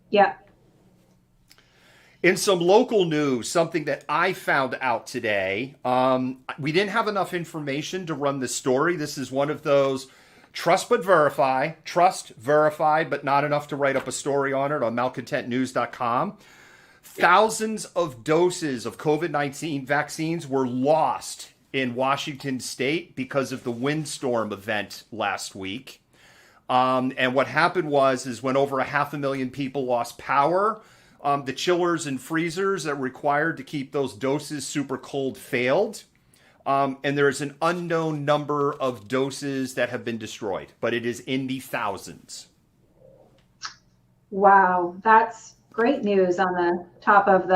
Yeah. In some local news, something that I found out today, we didn't have enough information to run this story. This is one of those trust but verify, trust, verified, but not enough to write up a story on it on malcontentnews.com. Thousands of doses of COVID-19 vaccines were lost in Washington state because of the windstorm event last week. And what happened is when over 500,000 people lost power, the chillers and freezers that were required to keep those doses super cold failed. And there's an unknown number of doses that have been destroyed, but it is in the thousands. Wow, that's great news on the top of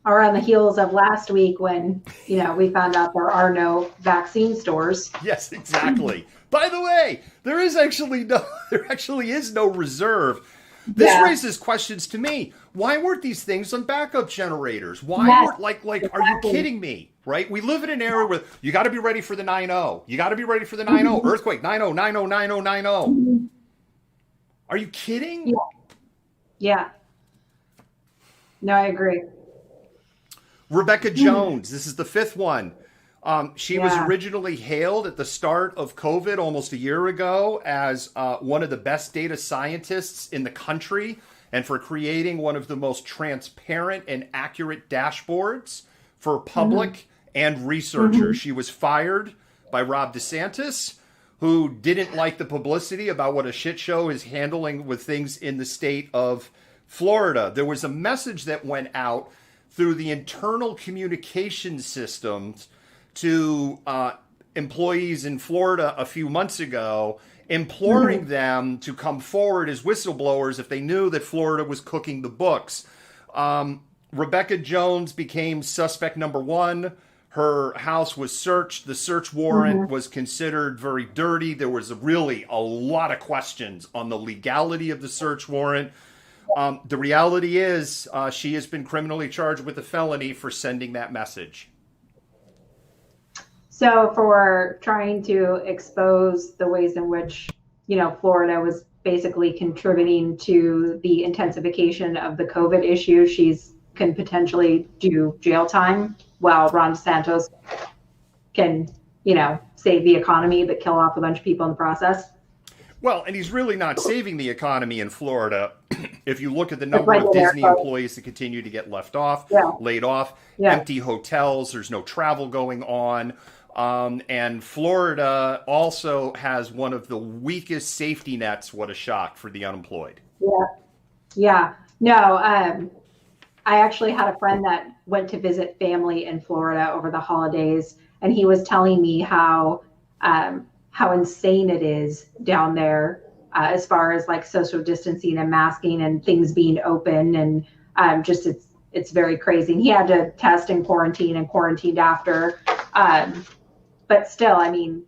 on the heels of last week when, we found out there are no vaccine stores. Yes, exactly. By the way, there actually is no reserve. This raises questions to me. Why weren't these things on backup generators? Why weren't are you kidding me? Right? We live in an era where you got to be ready for the 9-0. You got to be ready for the 9-0 earthquake. 9-0, 9-0, 9-0, 9-0. Are you kidding? Yeah. No, I agree. Rebecca Jones, this is the fifth one. She was originally hailed at the start of COVID almost a year ago as one of the best data scientists in the country and for creating one of the most transparent and accurate dashboards for public and researchers. She was fired by Rob DeSantis, who didn't like the publicity about what a shit show is handling with things in the state of Florida. There was a message that went out through the internal communication systems to employees in Florida a few months ago, imploring them to come forward as whistleblowers if they knew that Florida was cooking the books. Rebecca Jones became suspect number one. Her house was searched. The search warrant was considered very dirty. There was really a lot of questions on the legality of the search warrant. The reality is she has been criminally charged with a felony for sending that message. So for trying to expose the ways in which, Florida was basically contributing to the intensification of the COVID issue, can potentially do jail time while Ron DeSantis can, save the economy but kill off a bunch of people in the process. Well, and he's really not saving the economy in Florida. If you look at the number of Disney employees that continue to get laid off, empty hotels, there's no travel going on. And Florida also has one of the weakest safety nets. What a shock for the unemployed. Yeah. No, I actually had a friend that went to visit family in Florida over the holidays, and he was telling me how insane it is down there as far as like social distancing and masking and things being open, and it's very crazy. And he had to test and quarantined after. But still, I mean,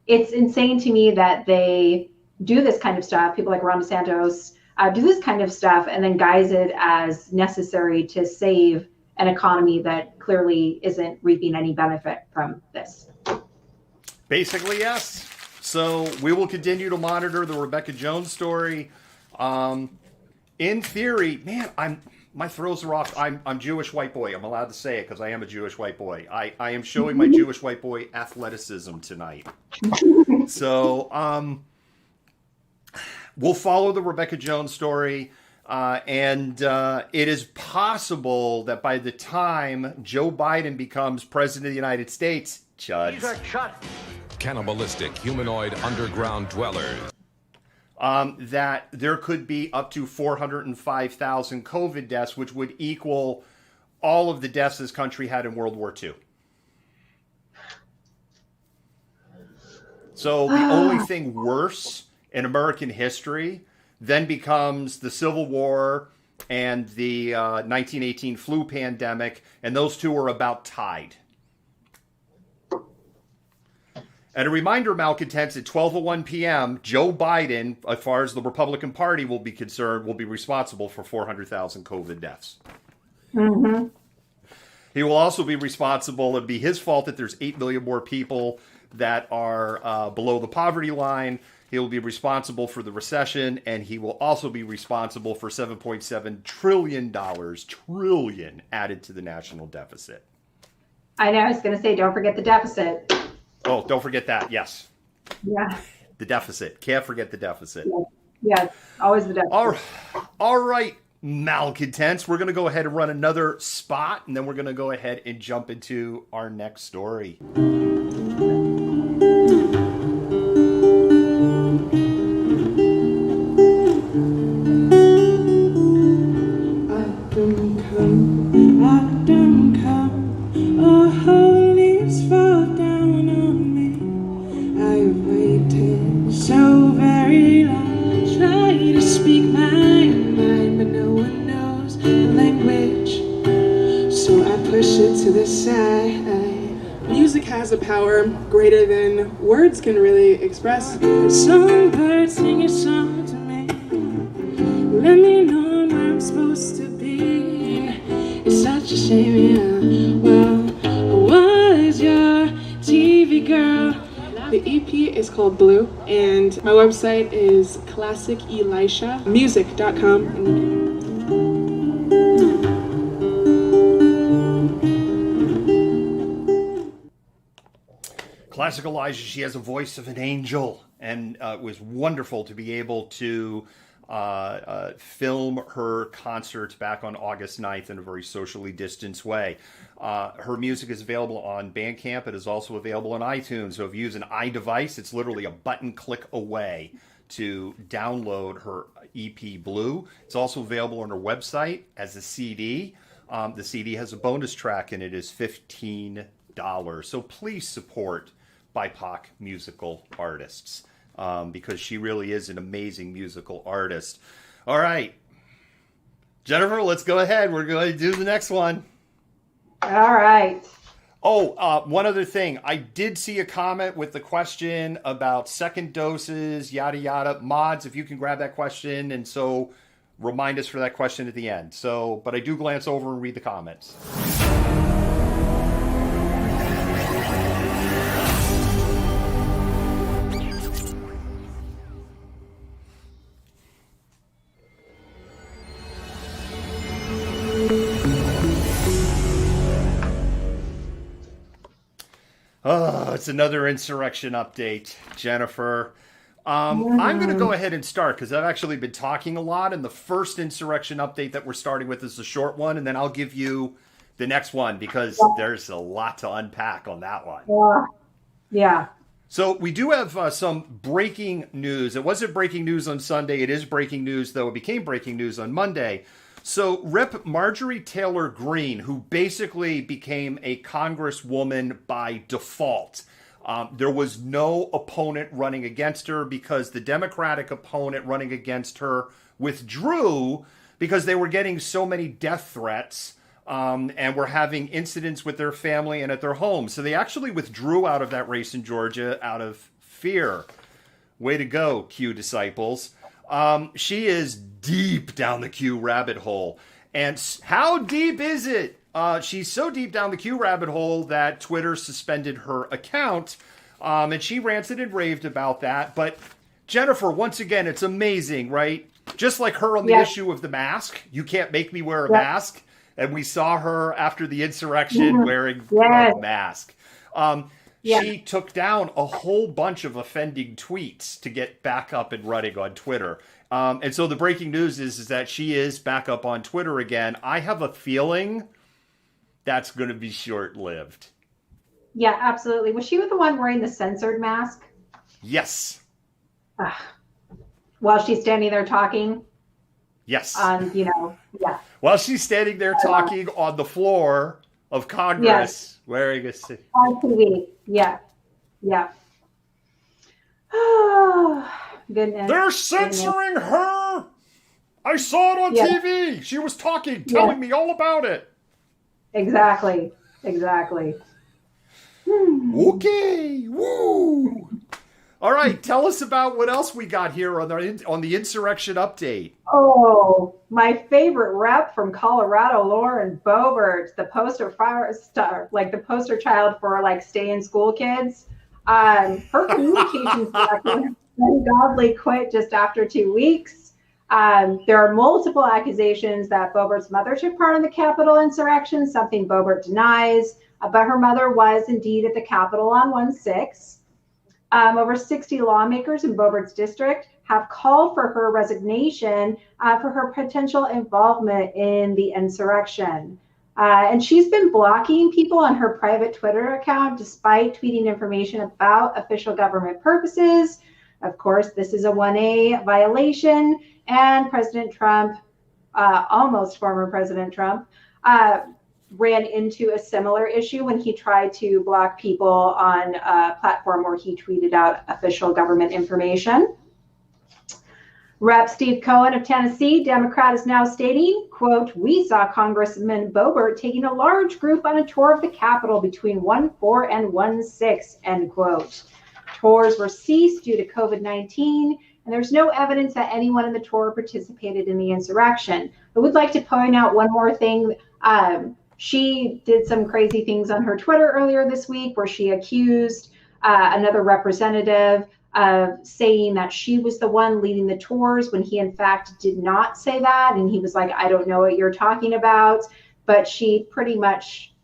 it's insane to me that they do this kind of stuff. People like Ron DeSantis do this kind of stuff and then guise it as necessary to save an economy that clearly isn't reaping any benefit from this. Basically, yes. So we will continue to monitor the Rebecca Jones story. In theory, man, my throws are off. I'm Jewish white boy. I'm allowed to say it because I am a Jewish white boy. I am showing my Jewish white boy athleticism tonight. So we'll follow the Rebecca Jones story. And it is possible that by the time Joe Biden becomes president of the United States, Chuds, cannibalistic humanoid underground dwellers, that there could be up to 405,000 COVID deaths, which would equal all of the deaths this country had in World War II. So the only thing worse in American history then becomes the Civil War and the 1918 flu pandemic, and those two are about tied. And a reminder, Malcontents, at 12:01 p.m., Joe Biden, as far as the Republican Party will be concerned, will be responsible for 400,000 COVID deaths. Mm-hmm. He will also be responsible. It'd be his fault that there's 8 million more people that are below the poverty line. He will be responsible for the recession, and he will also be responsible for $7.7 trillion added to the national deficit. I know, I was going to say, don't forget the deficit. Oh, don't forget that, yes. Yeah. The deficit. Can't forget the deficit. Yes, always the deficit. All right. Malcontents. We're going to go ahead and run another spot, and then we're going to go ahead and jump into our next story. So very long, try to speak my mind, but no one knows the language, so I push it to the side. Music has a power greater than words can really express. Songbird, sing a song to me, let me know where I'm supposed to be. It's such a shame, yeah. Well, I was your TV girl. The EP is called Blue, and my website is classicelishamusic.com. Classic Elijah, she has a voice of an angel, and it was wonderful to be able to film her concert back on August 9th in a very socially distanced way. Her music is available on Bandcamp. It is also available on iTunes. So if you use an iDevice, it's literally a button click away to download her EP Blue. It's also available on her website as a CD. The CD has a bonus track, and it is $15. So please support BIPOC musical artists. Because she really is an amazing musical artist. All right, Jennifer, let's go ahead. We're going to do the next one. All right. Oh, one other thing. I did see a comment with the question about second doses, yada, yada. Mods, if you can grab that question, and so remind us for that question at the end. So, but I do glance over and read the comments. Oh, it's another Insurrection update, Jennifer. I'm going to go ahead and start because I've actually been talking a lot. And the first Insurrection update that we're starting with is the short one. And then I'll give you the next one because there's a lot to unpack on that one. Yeah. So we do have some breaking news. It wasn't breaking news on Sunday. It is breaking news, though. It became breaking news on Monday. So Rep. Marjorie Taylor Greene, who basically became a congresswoman by default, there was no opponent running against her because the Democratic opponent running against her withdrew because they were getting so many death threats and were having incidents with their family and at their home. So they actually withdrew out of that race in Georgia out of fear. Way to go, Q disciples. She is deep down the Q rabbit hole. And how deep is it? She's so deep down the Q rabbit hole that Twitter suspended her account. And she ranted and raved about that. But Jennifer, once again, it's amazing, right? Just like her on the issue of the mask. You can't make me wear a mask. And we saw her after the insurrection wearing a mask. She took down a whole bunch of offending tweets to get back up and running on Twitter. And so the breaking news is that she is back up on Twitter again. I have a feeling that's going to be short-lived. Yeah, absolutely. Was she the one wearing the censored mask? Yes. While she's standing there talking? Yes. While she's standing there talking on the floor of Congress, wearing a... On TV, yeah. Oh, goodness. They're censoring her! I saw it on TV! She was talking, telling me all about it! Exactly. Okay, woo! All right, tell us about what else we got here on the Insurrection update. Oh, my favorite rep from Colorado, Lauren Boebert, the poster the poster child for stay in school kids. Her communications director ungodly quit just after 2 weeks. There are multiple accusations that Boebert's mother took part in the Capitol insurrection, something Boebert denies. But her mother was indeed at the Capitol on 1/6. Over 60 lawmakers in Boebert's district have called for her resignation for her potential involvement in the insurrection. And she's been blocking people on her private Twitter account despite tweeting information about official government purposes. Of course, this is a 1A violation, and President Trump, almost former President Trump, ran into a similar issue when he tried to block people on a platform where he tweeted out official government information. Rep. Steve Cohen of Tennessee, Democrat, is now stating, quote, "We saw Congressman Boebert taking a large group on a tour of the Capitol between 1/4 and 1/6, end quote. Tours were ceased due to COVID-19, and there's no evidence that anyone in the tour participated in the insurrection. I would like to point out one more thing. She did some crazy things on her Twitter earlier this week where she accused another representative of saying that she was the one leading the tours when he in fact did not say that. And he was like, I don't know what you're talking about. But she pretty much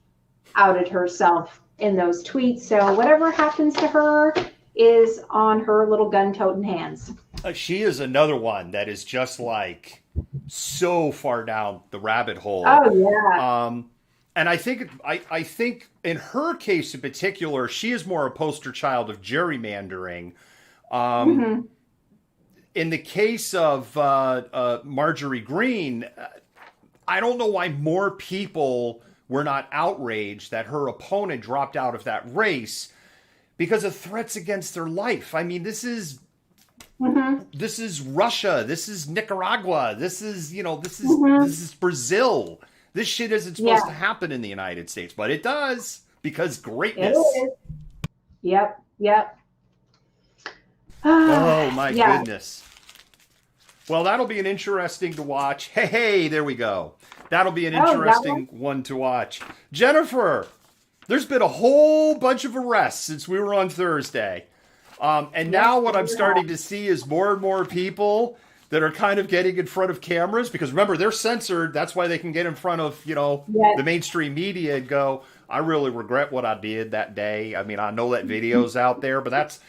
outed herself in those tweets. So whatever happens to her is on her little gun-toting hands. She is another one that is just like so far down the rabbit hole. Oh, yeah. And I think in her case in particular, she is more a poster child of gerrymandering. In the case of Marjorie Greene, I don't know why more people were not outraged that her opponent dropped out of that race because of threats against their life. I mean, this is Russia. This is Nicaragua. This is Brazil. This shit isn't supposed to happen in the United States, but it does because greatness. It is. Yep. Oh my goodness. Well, that'll be an interesting to watch. Hey, there we go. That'll be an interesting one to watch. Jennifer, there's been a whole bunch of arrests since we were on Thursday. And now what I'm starting to see is more and more people that are kind of getting in front of cameras because remember, they're censored. That's why they can get in front of, the mainstream media and go, I really regret what I did that day. I mean, I know that video's out there, but that's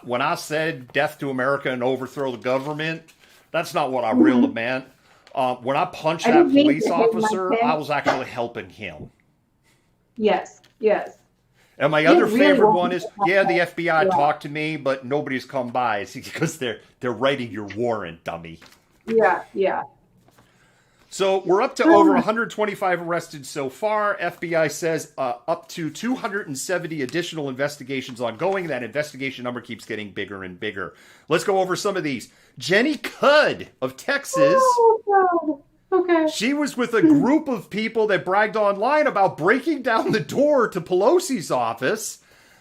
when I said death to America and overthrow the government, that's not what I really meant. When I punched that police officer, I was actually helping him. Yes. And my other favorite one is, the FBI talked to me, but nobody's come by. It's because they're writing your warrant, dummy. Yeah. So we're up to over 125 arrested so far. FBI says up to 270 additional investigations ongoing. That investigation number keeps getting bigger and bigger. Let's go over some of these. Jenny Cudd of Texas. Oh, God. Okay. She was with a group of people that bragged online about breaking down the door to Pelosi's office.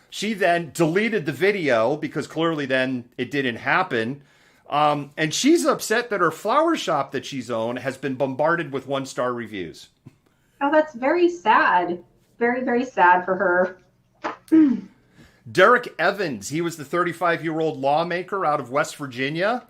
She then deleted the video because clearly then it didn't happen. And she's upset that her flower shop that she's owned has been bombarded with 1-star reviews. Oh, that's very sad. Very, very sad for her. Derek Evans, he was the 35-year-old lawmaker out of West Virginia.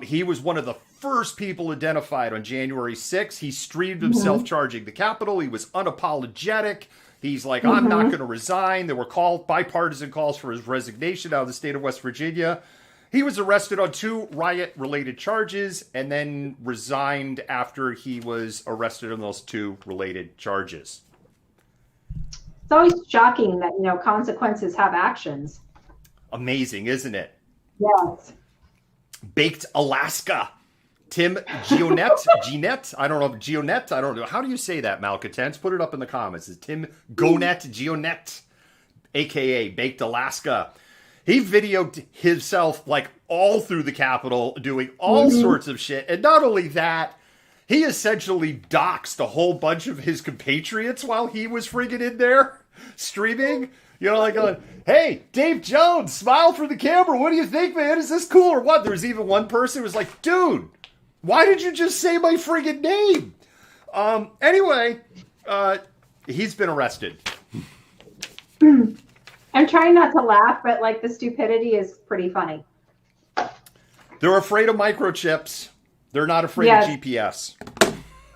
He was one of the first people identified on January 6th. He streamed himself charging the Capitol. He was unapologetic. He's like, I'm not going to resign. There were bipartisan calls for his resignation out of the state of West Virginia. He was arrested on 2 riot-related charges and then resigned after he was arrested on those 2 related charges. It's always shocking that, consequences have actions. Amazing, isn't it? Yes. Baked Alaska. Tim Gionette, I don't know. How do you say that, Malcontents? Put it up in the comments. It's Tim Gionette, a.k.a. Baked Alaska. He videoed himself like all through the Capitol doing all sorts of shit. And not only that, he essentially doxed a whole bunch of his compatriots while he was friggin' in there streaming. Like going, hey, Dave Jones, smile for the camera. What do you think, man? Is this cool or what? There was even one person who was like, dude, why did you just say my friggin' name? Anyway, he's been arrested. I'm trying not to laugh, but the stupidity is pretty funny. They're afraid of microchips. They're not afraid of GPS.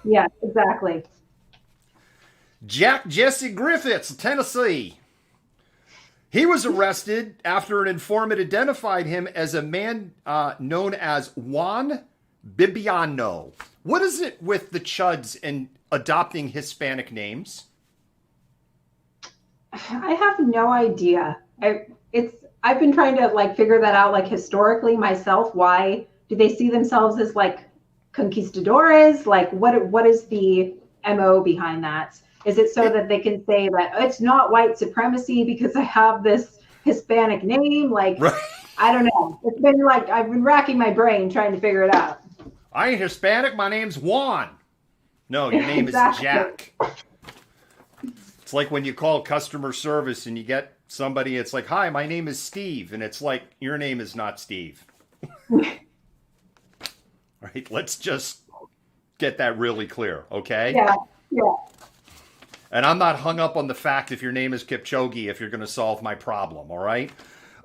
Yes, exactly. Jack Jesse Griffiths, Tennessee. He was arrested after an informant identified him as a man known as Juan Bibiano. What is it with the Chuds and adopting Hispanic names? I have no idea. I've been trying to like figure that out like historically myself. Why do they see themselves as like conquistadores? Like what is the MO behind that? Is it so that they can say that it's not white supremacy because I have this Hispanic name? Like, right. I don't know. It's been like, I've been racking my brain trying to figure it out. I ain't Hispanic. My name's Juan. No, your name exactly. is Jack. It's like when you call customer service and you get somebody, it's like, hi, my name is Steve. And it's like, your name is not Steve. Right? Let's just get that really clear, okay? Yeah, yeah. And I'm not hung up on the fact if your name is Kipchoge if you're going to solve my problem, all right?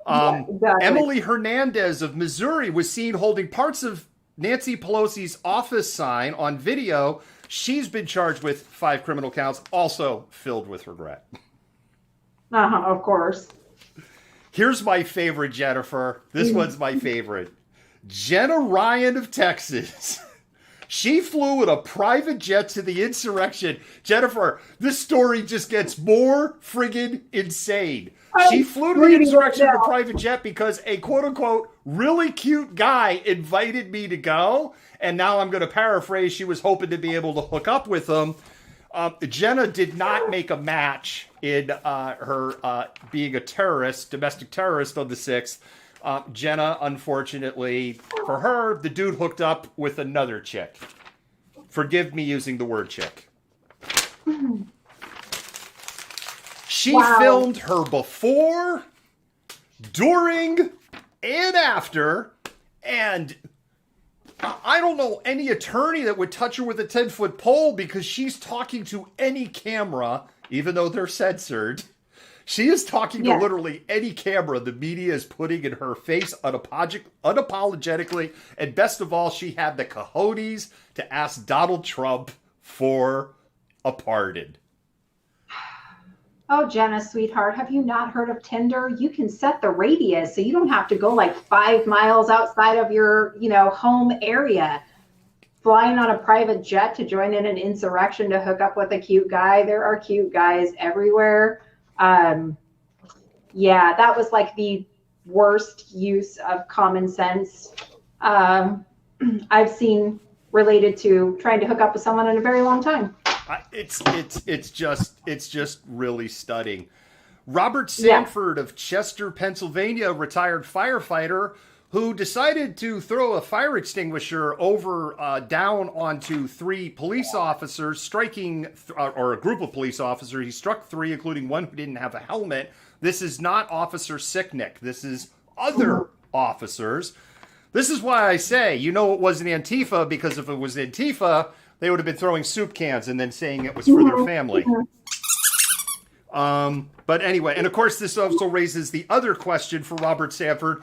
Yeah, exactly. Emily Hernandez of Missouri was seen holding parts of Nancy Pelosi's office sign on video. She's been charged with 5 criminal counts, also filled with regret. Of course. Here's my favorite, Jennifer. This one's my favorite. Jenna Ryan of Texas. She flew in a private jet to the insurrection. Jennifer, this story just gets more friggin' insane. She flew to the insurrection in a private jet because a quote-unquote really cute guy invited me to go. And now I'm going to paraphrase, she was hoping to be able to hook up with him. Jenna did not make a match in her being a terrorist, domestic terrorist on the 6th. Jenna, unfortunately, for her, the dude hooked up with another chick. Forgive me using the word chick. She filmed her before, during, and after, and I don't know any attorney that would touch her with a 10-foot pole because she's talking to any camera, even though they're censored. She is talking to literally any camera the media is putting in her face unapologetically. And best of all, she had the cojones to ask Donald Trump for a pardon. Oh, Jenna, sweetheart, have you not heard of Tinder? You can set the radius so you don't have to go like 5 miles outside of your, home area. Flying on a private jet to join in an insurrection to hook up with a cute guy. There are cute guys everywhere. That was like the worst use of common sense I've seen related to trying to hook up with someone in a very long time. It's just really stunning. Robert Sanford of Chester, Pennsylvania, retired firefighter who decided to throw a fire extinguisher down onto 3 police officers, striking, or a group of police officers. He struck 3, including one who didn't have a helmet. This is not Officer Sicknick. This is other officers. This is why I say, it wasn't Antifa, because if it was Antifa, they would have been throwing soup cans and then saying it was for their family. But anyway, and of course this also raises the other question for Robert Sanford.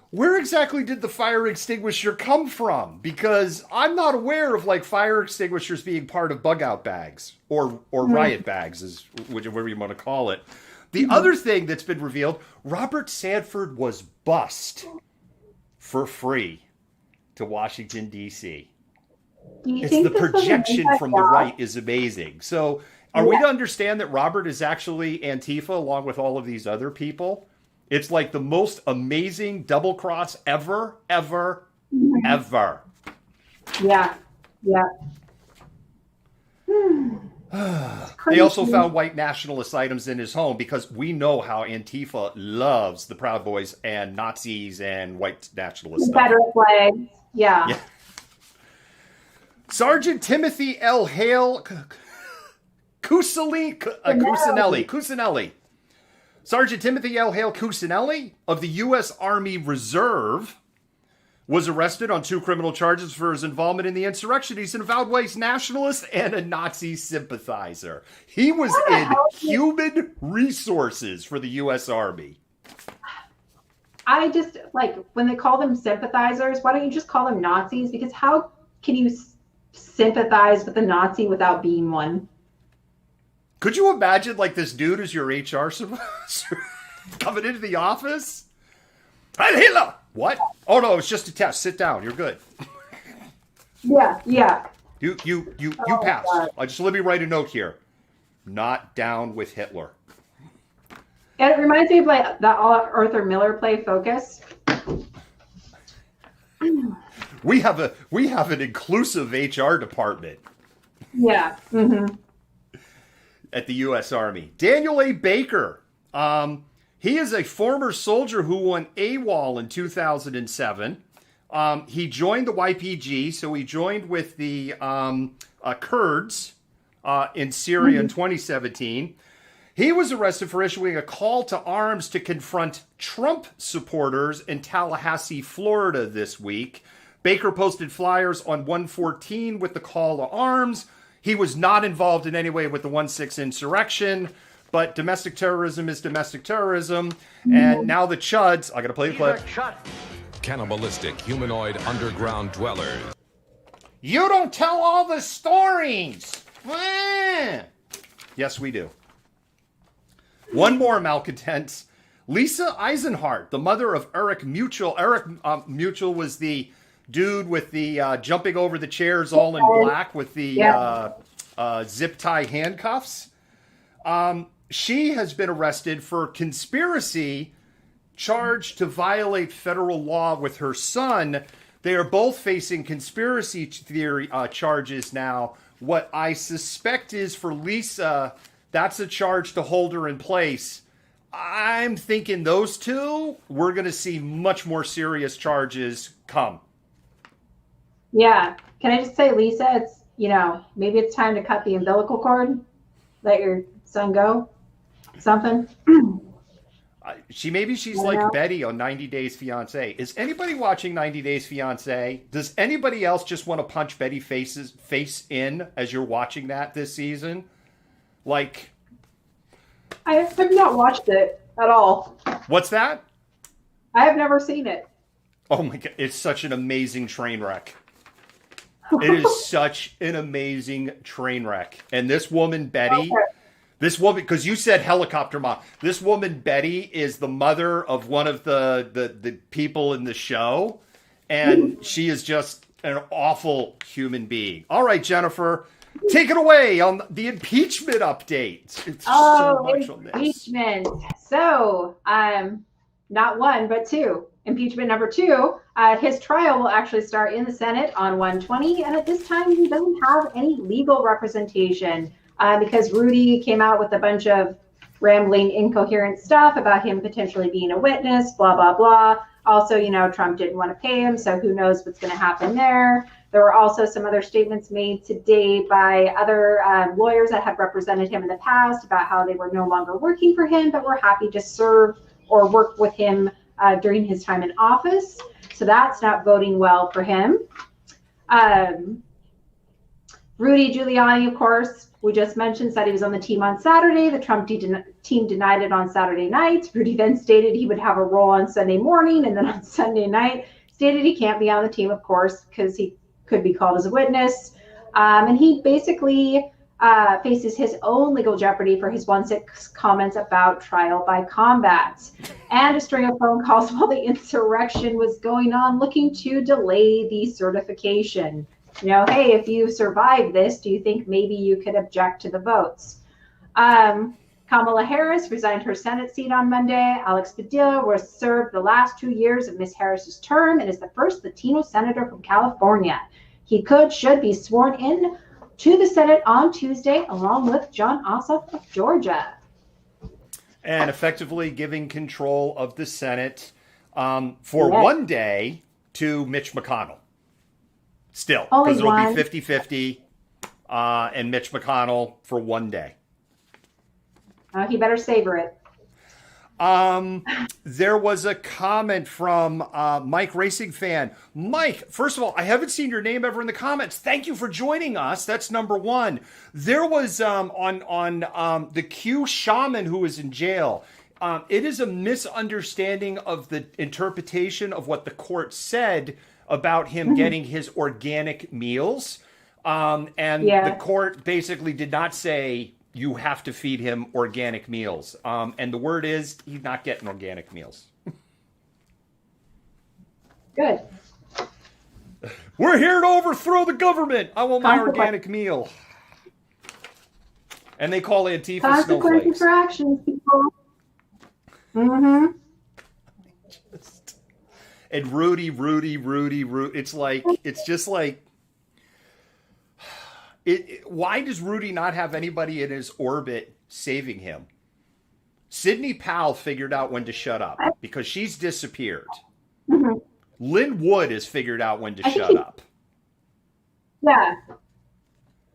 Where exactly did the fire extinguisher come from? Because I'm not aware of fire extinguishers being part of bug out bags or riot bags, whatever you want to call it. The other thing that's been revealed, Robert Sanford was bused for free to Washington, D.C. It's the projection from the right is amazing. So are we to understand that Robert is actually Antifa along with all of these other people? It's like the most amazing double cross ever. Yeah. They also found white nationalist items in his home because we know how Antifa loves the Proud Boys and Nazis and white nationalists. Confederate flags. Yeah. Sergeant Timothy L. Hale Cusinelli. Sergeant Timothy L. Hale Cusinelli of the U.S. Army Reserve was arrested on 2 criminal charges for his involvement in the insurrection. He's an avowed white nationalist and a Nazi sympathizer. He was in human resources for the U.S. Army. I just, when they call them sympathizers, why don't you just call them Nazis? Because how can you sympathize with a Nazi without being one? Could you imagine, this dude is your HR supervisor? Coming into the office? Heil Hitler! What? Oh, no, it's just a test. Sit down. You're good. Yeah. You passed. Let me write a note here. Not down with Hitler. And it reminds me of like that Arthur Miller play Focus. We have an inclusive HR department. Yeah. Mm-hmm. At the U.S. Army. Daniel A. Baker. He is a former soldier who went AWOL in 2007. He joined the YPG, so he joined with the Kurds in Syria in 2017. He was arrested for issuing a call to arms to confront Trump supporters in Tallahassee, Florida this week. Baker posted flyers on 114 with the call to arms. He was not involved in any way with the 1-6 insurrection, but domestic terrorism is domestic terrorism. And now the Chuds, I gotta play the clip. Cannibalistic humanoid underground dwellers. You don't tell all the stories. Yes, we do. One more malcontent. Lisa Eisenhart, the mother of Eric Mutual. Eric Mutual was the dude with the jumping over the chairs all in black with the zip tie handcuffs. She has been arrested for conspiracy, charged to violate federal law with her son. They are both facing conspiracy theory charges now. What I suspect is for Lisa, that's a charge to hold her in place. I'm thinking those two, we're going to see much more serious charges come. Yeah. Can I just say, Lisa, it's, maybe it's time to cut the umbilical cord, let your son go, something. She's like Betty on 90 Days Fiancé. Is anybody watching 90 Days Fiancé? Does anybody else just want to punch Betty face in as you're watching that this season? Like, I have not watched it at all. What's that? I have never seen it. Oh my God, it's such an amazing train wreck. It is such an amazing train wreck. And this woman, Betty, because you said helicopter mom. This woman, Betty, is the mother of one of the people in the show. And she is just an awful human being. All right, Jennifer, take it away on the impeachment update. It's so much on this. Impeachment. So, not one, but two. Impeachment number 2, his trial will actually start in the Senate on 120, and at this time he doesn't have any legal representation because Rudy came out with a bunch of rambling, incoherent stuff about him potentially being a witness, blah, blah, blah. Also, Trump didn't want to pay him, so who knows what's going to happen there. There were also some other statements made today by other lawyers that had represented him in the past about how they were no longer working for him, but were happy to serve or work with him during his time in office. So that's not boding well for him. Rudy Giuliani, of course, we just mentioned, said he was on the team on Saturday. The Trump team denied it on Saturday night. Rudy then stated he would have a role on Sunday morning, and then on Sunday night stated he can't be on the team, of course, because he could be called as a witness. And he basically faces his own legal jeopardy for his 1-6 comments about trial by combat and a string of phone calls while the insurrection was going on, looking to delay the certification. Hey, if you survive this, do you think maybe you could object to the votes? Kamala Harris resigned her Senate seat on Monday. Alex Padilla was served the last 2 years of Ms. Harris's term and is the first Latino senator from California. He should be sworn in to the Senate on Tuesday, along with John Ossoff of Georgia. And effectively giving control of the Senate for one day to Mitch McConnell. Still, because it'll be 50-50 and Mitch McConnell for one day. He better savor it. There was a comment from Mike Racing Fan. Mike, first of all, I haven't seen your name ever in the comments. Thank you for joining us. That's number one. There was on the Q shaman who was in jail. It is a misunderstanding of the interpretation of what the court said about him getting his organic meals. The court basically did not say you have to feed him organic meals. And the word is he's not getting organic meals. Good. We're here to overthrow the government. I want my organic meal. And they call Antifa consequences snowflakes. For actions, people. Mm-hmm. And Rudy. It's just like, why does Rudy not have anybody in his orbit saving him? Sidney Powell figured out when to shut up because she's disappeared. Mm-hmm. Lynn Wood has figured out when to shut up. Yeah.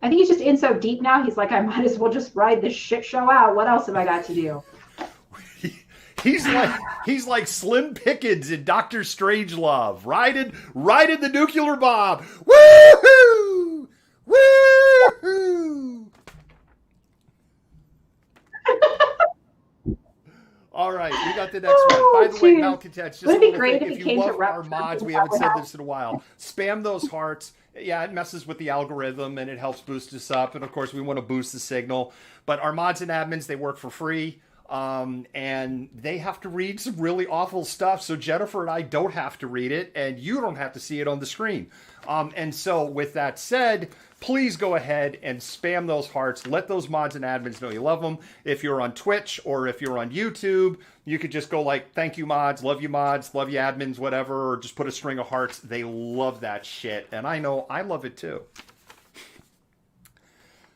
I think he's just in so deep now, he's like, I might as well just ride this shit show out. What else have I got to do? He's like Slim Pickens in Doctor Strangelove, riding the nuclear bomb. Woohoo! Woohoo! All right, we got the next one. By the way, Malcontents, just a little thing. If you love our mods, we haven't said this in a while. Spam those hearts. Yeah, it messes with the algorithm and it helps boost us up. And of course, we want to boost the signal. But our mods and admins, they work for free. And they have to read some really awful stuff. So Jennifer and I don't have to read it, and you don't have to see it on the screen. And so with that said, please go ahead and spam those hearts. Let those mods and admins know you love them. If you're on Twitch or if you're on YouTube, you could just go like, thank you mods, love you admins, whatever, or just put a string of hearts. They love that shit. And I know I love it too.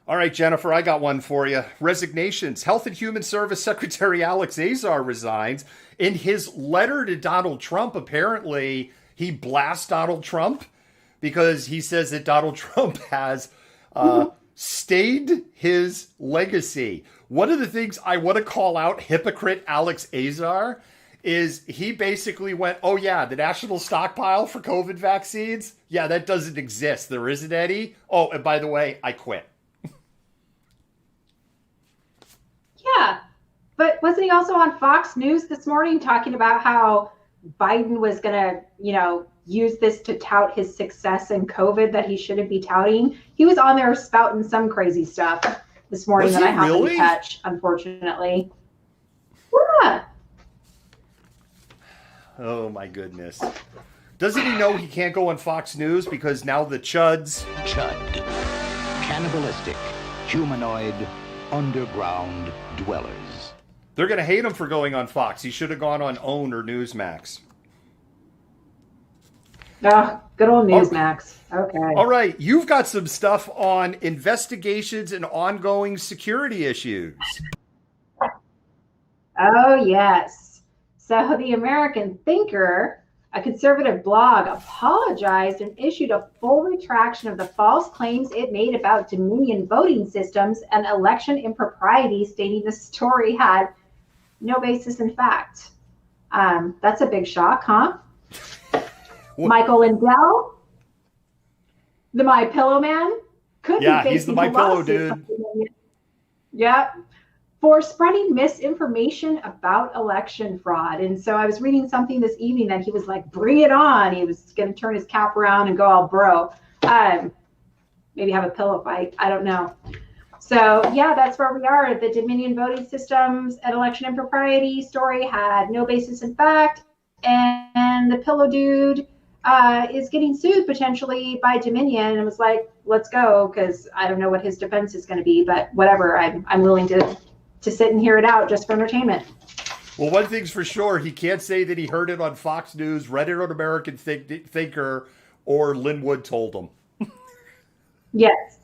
All right, Jennifer, I got one for you. Resignations. Health and Human Service Secretary Alex Azar resigns. In his letter to Donald Trump, apparently, he blasts Donald Trump because he says that Donald Trump has stained his legacy. One of the things I want to call out hypocrite Alex Azar is he basically went, oh yeah, the national stockpile for COVID vaccines? Yeah, that doesn't exist. There isn't any. Oh, and by the way, I quit. Yeah, but wasn't he also on Fox News this morning talking about how Biden was going to, use this to tout his success in COVID that he shouldn't be touting? He was on there spouting some crazy stuff this morning that I happened to catch, unfortunately. Yeah. Oh my goodness. Doesn't he know he can't go on Fox News because now the chuds? Chud. Cannibalistic, humanoid, underground dwellers. They're going to hate him for going on Fox. He should have gone on OWN or Newsmax. Oh, good old Newsmax. Okay. All right. You've got some stuff on investigations and ongoing security issues. Oh, yes. So the American Thinker, a conservative blog, apologized and issued a full retraction of the false claims it made about Dominion voting systems and election impropriety, stating the story had no basis in fact. That's a big shock, huh? Michael Lindell, the My Pillow man, could be facing he's the My Pillow dude. Yep. For spreading misinformation about election fraud. And so I was reading something this evening that he was like, bring it on. He was going to turn his cap around and go all bro. Maybe have a pillow fight. I don't know. So yeah, that's where we are. The Dominion voting systems and election impropriety story had no basis in fact. And the pillow dude is getting sued potentially by Dominion, and was like, let's go, because I don't know what his defense is going to be, but whatever. I'm willing to sit and hear it out just for entertainment. Well, one thing's for sure, he can't say that he heard it on Fox News, read it on American Thinker, or Lynn Wood told him. Yes.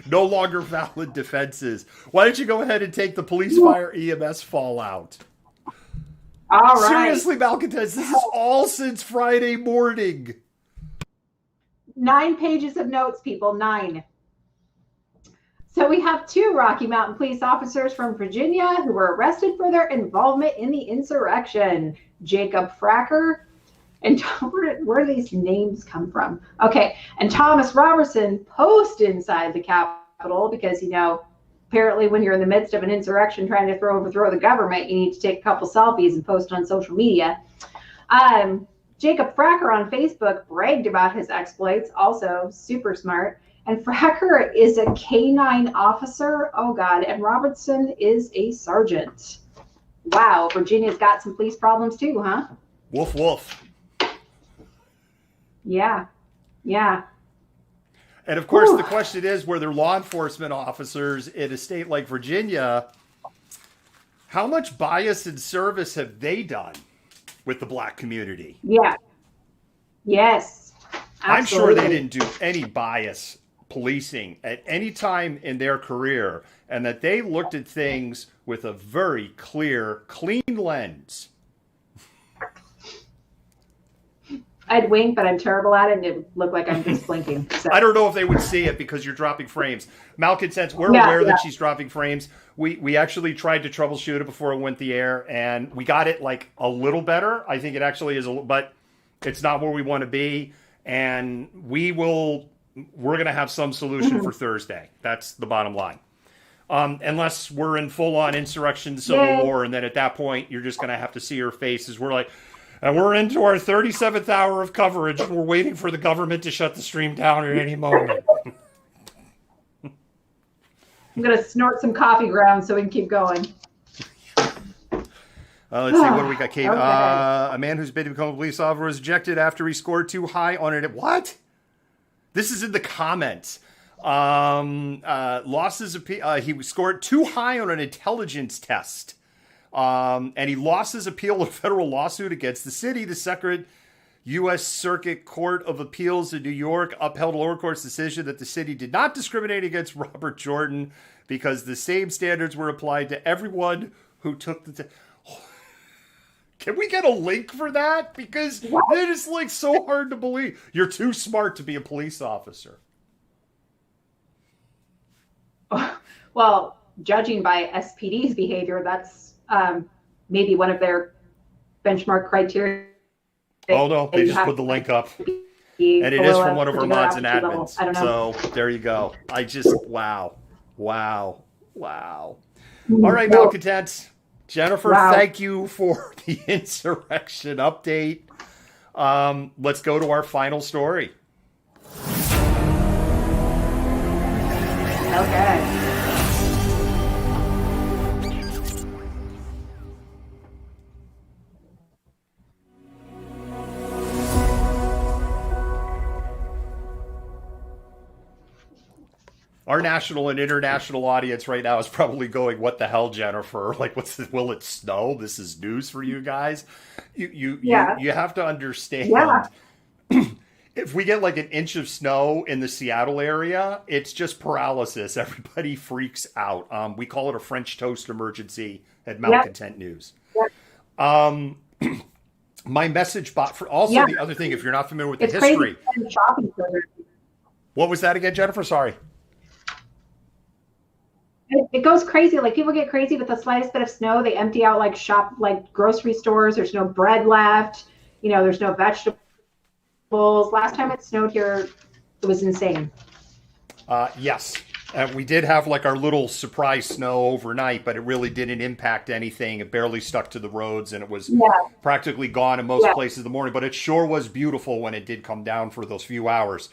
No longer valid defenses. Why don't you go ahead and take the police, fire, EMS fallout? All right. Seriously, Malcontents, this is all since Friday morning. 9 pages of notes, people, 9. So we have 2 Rocky Mountain police officers from Virginia who were arrested for their involvement in the insurrection. Jacob Fracker, and where do these names come from? Okay, and Thomas Robertson post inside the Capitol because, apparently when you're in the midst of an insurrection trying to overthrow the government, you need to take a couple selfies and post on social media. Jacob Fracker on Facebook bragged about his exploits, also super smart, And Fracker is a K-9 officer. Oh, God. And Robertson is a sergeant. Wow. Virginia's got some police problems, too, huh? Woof, woof. Yeah. Yeah. And of course, the question is, were there law enforcement officers in a state like Virginia? How much bias and service have they done with the black community? Yeah. Yes. Absolutely. I'm sure they didn't do any bias policing at any time in their career, and that they looked at things with a very clear, clean lens. I'd wink, but I'm terrible at it, and it looked like I'm just blinking. So. I don't know if they would see it because you're dropping frames. Malcontent, we're aware that she's dropping frames. We actually tried to troubleshoot it before it went the air, and we got it like a little better. I think it actually is, but it's not where we want to be. And we're going to have some solution for Thursday. That's the bottom line. Unless we're in full-on insurrection, civil war, and then at that point, you're just going to have to see her faces. We're like, and we're into our 37th hour of coverage. We're waiting for the government to shut the stream down at any moment. I'm going to snort some coffee grounds so we can keep going. Let's see, what do we got, Kate? Okay. A man who's bid to become a police officer was ejected after he scored too high on it. What? This is in the comments. He scored too high on an intelligence test. And he lost his appeal in a federal lawsuit against the city. The Second U.S. Circuit Court of Appeals in New York upheld a lower court's decision that the city did not discriminate against Robert Jordan because the same standards were applied to everyone who took the test. Can we get a link for that? Because it is like so hard to believe. You're too smart to be a police officer. Well, judging by SPD's behavior, that's maybe one of their benchmark criteria. Oh, no, they just put the link up. And it is from one of our mods and admins. I don't know. So there you go. Wow. All right, Malcontent. Jennifer, thank you for the insurrection update. Let's go to our final story. Okay. Our national and international audience right now is probably going, "What the hell, Jennifer? Like, will it snow? This is news for you guys." You have to understand. Yeah. If we get like an inch of snow in the Seattle area, it's just paralysis. Everybody freaks out. We call it a French toast emergency at Malcontent News. Yep. My message bot for also the other thing, if you're not familiar with the history. What was that again, Jennifer? Sorry. It goes crazy. Like, people get crazy with the slightest bit of snow. They empty out like grocery stores. There's no bread left. There's no vegetables. Last time it snowed here, it was insane. Yes. We did have like our little surprise snow overnight, but it really didn't impact anything. It barely stuck to the roads, and it was practically gone in most places in the morning. But it sure was beautiful when it did come down for those few hours.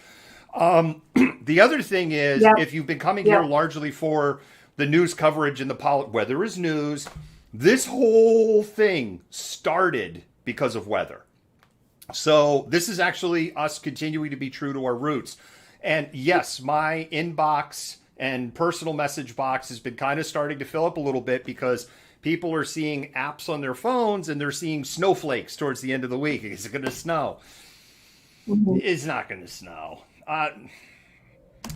The other thing is, if you've been coming here largely for the news coverage and the weather is news, this whole thing started because of weather. So this is actually us continuing to be true to our roots. And yes, my inbox and personal message box has been kind of starting to fill up a little bit because people are seeing apps on their phones and they're seeing snowflakes towards the end of the week. Is it going to snow? Mm-hmm. It's not going to snow.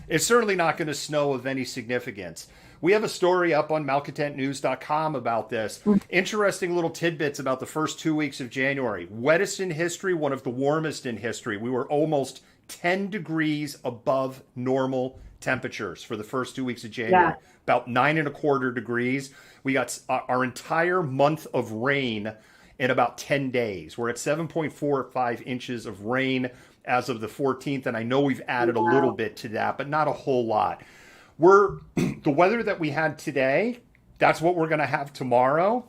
It's certainly not going to snow of any significance. We have a story up on malcontentnews.com about this. Interesting little tidbits about the first 2 weeks of January. Wettest in history, one of the warmest in history. We were almost 10 degrees above normal temperatures for the first 2 weeks of January. About 9.25 degrees. We got our entire month of rain in about 10 days. We're at 7.45 inches of rain as of the 14th, and I know we've added a little bit to that, but not a whole lot. The weather that we had today, that's what we're going to have tomorrow.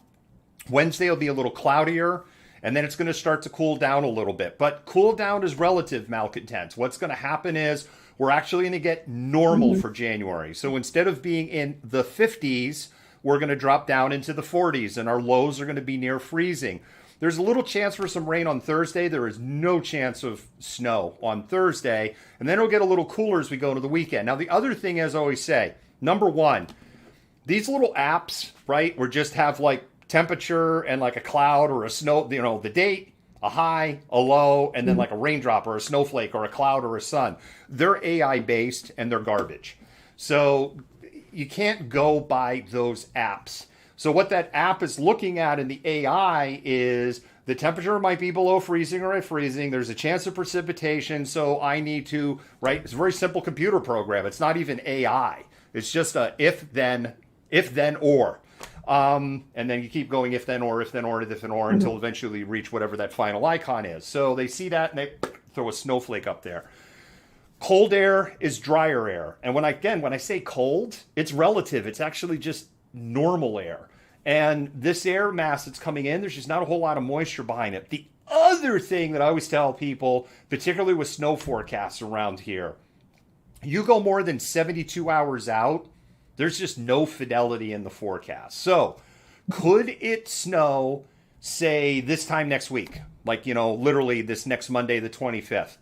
Wednesday will be a little cloudier, and then it's going to start to cool down a little bit. But cool down is relative, Malcontents. What's going to happen is We're actually going to get normal for January. So instead of being in the 50s, we're going to drop down into the 40s, and our lows are going to be near freezing. There's a little chance for some rain on Thursday. There is no chance of snow on Thursday. And then it'll get a little cooler as we go into the weekend. Now, the other thing, as I always say, number one, these little apps, right, where just have like temperature and like a cloud or a snow, you know, the date, a high, a low, and then like a raindrop or a snowflake or a cloud or a sun. They're AI based and they're garbage. So you can't go by those apps. So what that app is looking at in the AI is the temperature might be below freezing or at freezing. There's a chance of precipitation. So I need to, right? It's a very simple computer program. It's not even AI. It's just a if then or. And then you keep going if then or until eventually you reach whatever that final icon is. So they see that and they throw a snowflake up there. Cold air is drier air. And when I say cold, it's relative. It's actually just normal air. And this air mass that's coming in, there's just not a whole lot of moisture behind it. The other thing that I always tell people, particularly with snow forecasts around here, you go more than 72 hours out, there's just no fidelity in the forecast. So could it snow, say, this time next week? Like, you know, literally this next Monday, the 25th.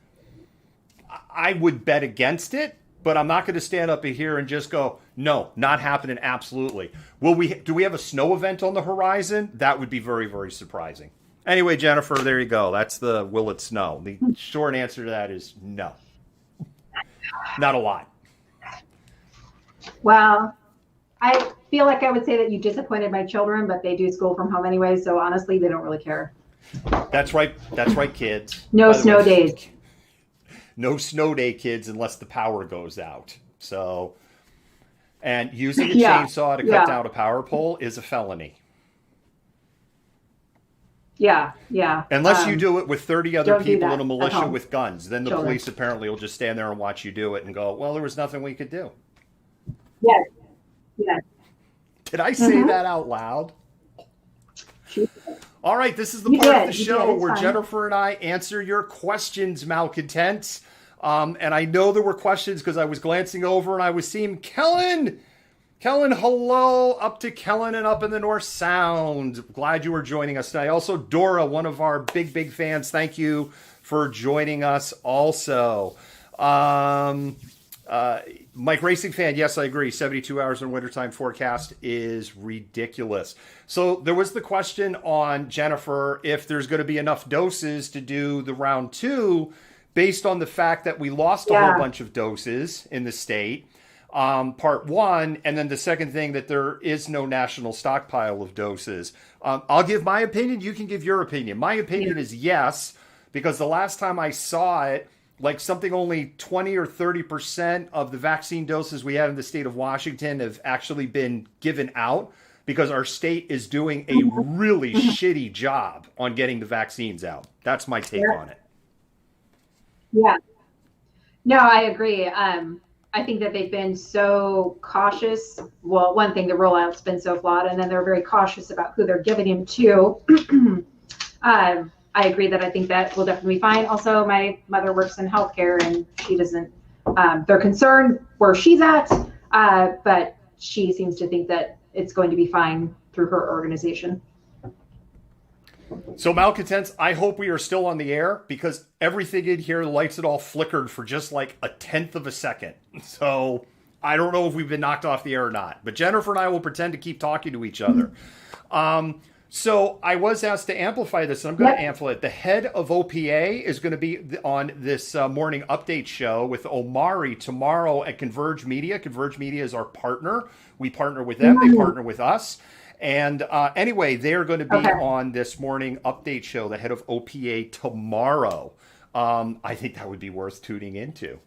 I would bet against it, but I'm not going to stand up here and just go, no, not happening, absolutely. Do we have a snow event on the horizon? That would be very, very surprising. Anyway, Jennifer, there you go. That's the will it snow. The short answer to that is no. Not a lot. Well, I feel like I would say that you disappointed my children, but they do school from home anyway, so honestly, they don't really care. That's right. That's right, kids. No snow days. No snow day, kids, unless the power goes out. So, and using a chainsaw to cut down a power pole is a felony. Yeah. Unless you do it with 30 other people in a militia with guns. Then the police apparently will just stand there and watch you do it and go, well, there was nothing we could do. Yes. Did I say that out loud? All right, this is the part of the show where Jennifer and I answer your questions, Malcontents. And I know there were questions because I was glancing over and I was seeing Kellen, hello, up to Kellen and up in the North Sound. Glad you were joining us tonight. Also, Dora, one of our big fans. Thank you for joining us also. Mike Racing Fan, yes, I agree. 72 hours in wintertime forecast is ridiculous. So there was the question on Jennifer, if there's going to be enough doses to do the round 2, based on the fact that we lost a whole bunch of doses in the state, part 1, and then the second thing that there is no national stockpile of doses. I'll give my opinion. You can give your opinion. My opinion is yes, because the last time I saw it, like something only 20 or 30% of the vaccine doses we have in the state of Washington have actually been given out because our state is doing a really shitty job on getting the vaccines out. That's my take on it. Yeah. No, I agree. I think that they've been so cautious. Well, one thing, the rollout's been so flawed, and then they're very cautious about who they're giving him to. I agree that I think that will definitely be fine. Also, my mother works in healthcare and she doesn't, they're concerned where she's at, but she seems to think that it's going to be fine through her organization. So Malcontents, I hope we are still on the air because everything in here, the lights had all flickered for just like a tenth of a second. So I don't know if we've been knocked off the air or not, but Jennifer and I will pretend to keep talking to each other. So I was asked to amplify this, and I'm going to amplify it. The head of OPA is going to be on this morning update show with Omari tomorrow at Converge Media. Converge Media is our partner. We partner with them. They partner with us. And anyway, they are going to be on this morning update show, the head of OPA tomorrow. I think that would be worth tuning into.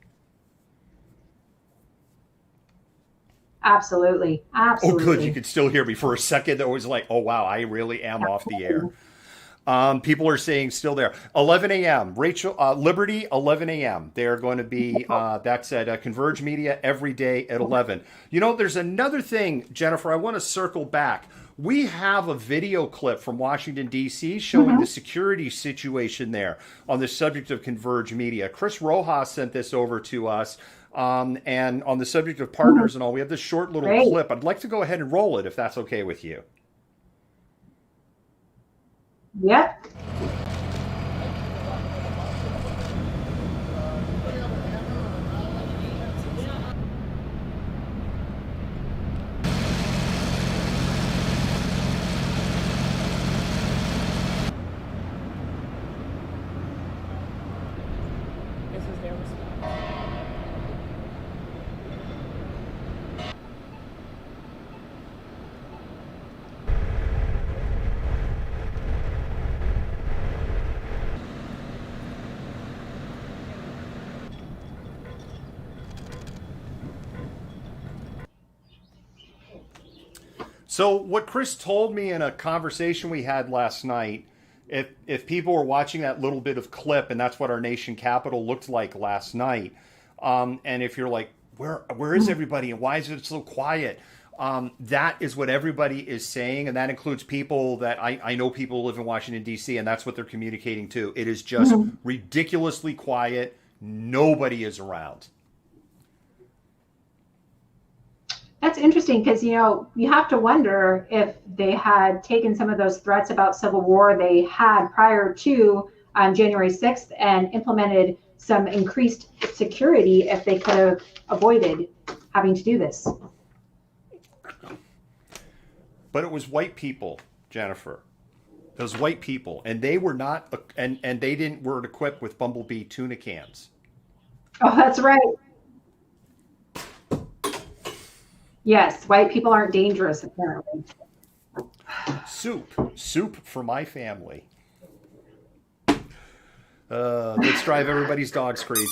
Absolutely. Oh, good. You could still hear me for a second. That was like, oh, wow, I really am off the air. People are saying still there. 11 a.m. Rachel, Liberty, 11 a.m. They're going to be, that's at Converge Media every day at 11. You know, there's another thing, Jennifer, I want to circle back. we have a video clip from Washington, D.C. showing the security situation there on the subject of Converge Media. Chris Rojas sent this over to us. And on the subject of partners and all, we have this short little clip. I'd like to go ahead and roll it if that's okay with you. Yep. So what Chris told me in a conversation we had last night, if people were watching that little bit of clip, and that's what our nation capital looked like last night, and if you're like, where is everybody and why is it so quiet? That is what everybody is saying, and that includes people that I know people who live in Washington, D.C., and that's what they're communicating too. It is just ridiculously quiet. Nobody is around. That's interesting because, you know, you have to wonder if they had taken some of those threats about civil war they had prior to January 6th and implemented some increased security if they could have avoided having to do this. But it was white people, Jennifer. It was white people, and they were not, and they weren't equipped with Bumblebee tuna cans. Oh, that's right. Yes, white people aren't dangerous, apparently. Soup for my family. Let's drive everybody's dogs crazy.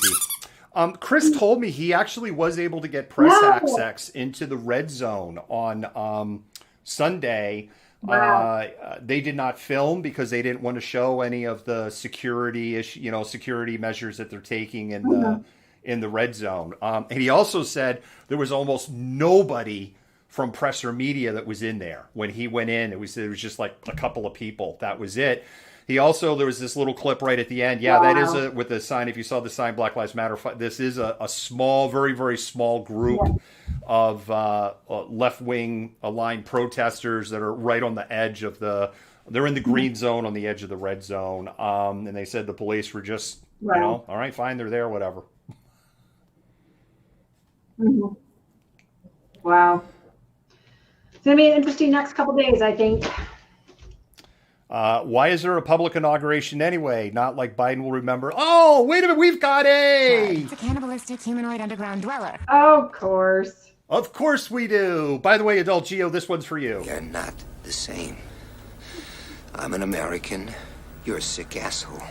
Chris told me he actually was able to get press access into the red zone on Sunday. Wow. They did not film because they didn't want to show any of the security measures that they're taking in the red zone. And he also said there was almost nobody from press or media that was in there when he went in. It was just like a couple of people. That was it. He also, there was this little clip right at the end. Yeah, wow. That is with the sign. If you saw the sign, Black Lives Matter. This is a small, very, very small group of left-wing aligned protesters that are right on the edge of they're in the green zone on the edge of the red zone. And they said the police were just, all right, fine, they're there, whatever. Mm-hmm. Wow. It's going to be an interesting next couple days, I think. Why is there a public inauguration anyway? Not like Biden will remember. Oh, wait a minute. We've got It's a cannibalistic humanoid underground dweller. Oh, of course. Of course we do. By the way, Adult Geo, this one's for you. You're not the same. I'm an American. You're a sick asshole.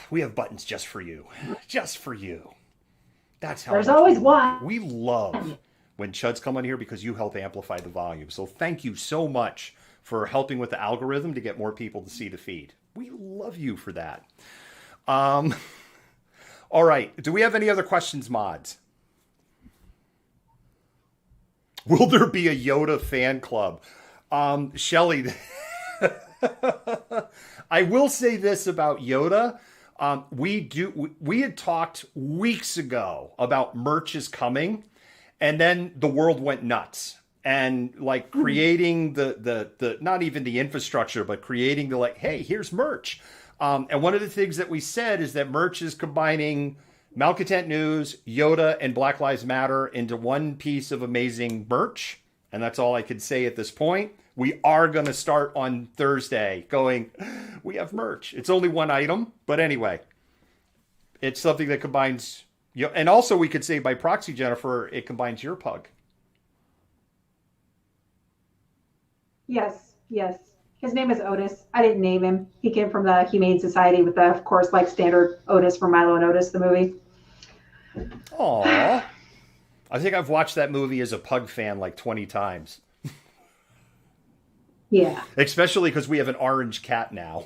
We have buttons just for you. Just for you. That's how there's always one. We love when Chuds come on here because you help amplify the volume. So thank you so much for helping with the algorithm to get more people to see the feed. We love you for that. All right. Do we have any other questions, mods? Will there be a Yoda fan club? Shelly, I will say this about Yoda. We had talked weeks ago about merch is coming, and then the world went nuts. And like creating the not even the infrastructure, but creating the hey, here's merch. And one of the things that we said is that merch is combining Malcontent News, Yoda, and Black Lives Matter into one piece of amazing merch. And that's all I could say at this point. We are going to start on Thursday going, we have merch. It's only one item. But anyway, it's something that combines, and also we could say by proxy, Jennifer, it combines your pug. Yes. His name is Otis. I didn't name him. He came from the Humane Society with the, of course, like standard Otis from Milo and Otis, the movie. Aww. I think I've watched that movie as a pug fan like 20 times. Yeah. Especially because we have an orange cat now.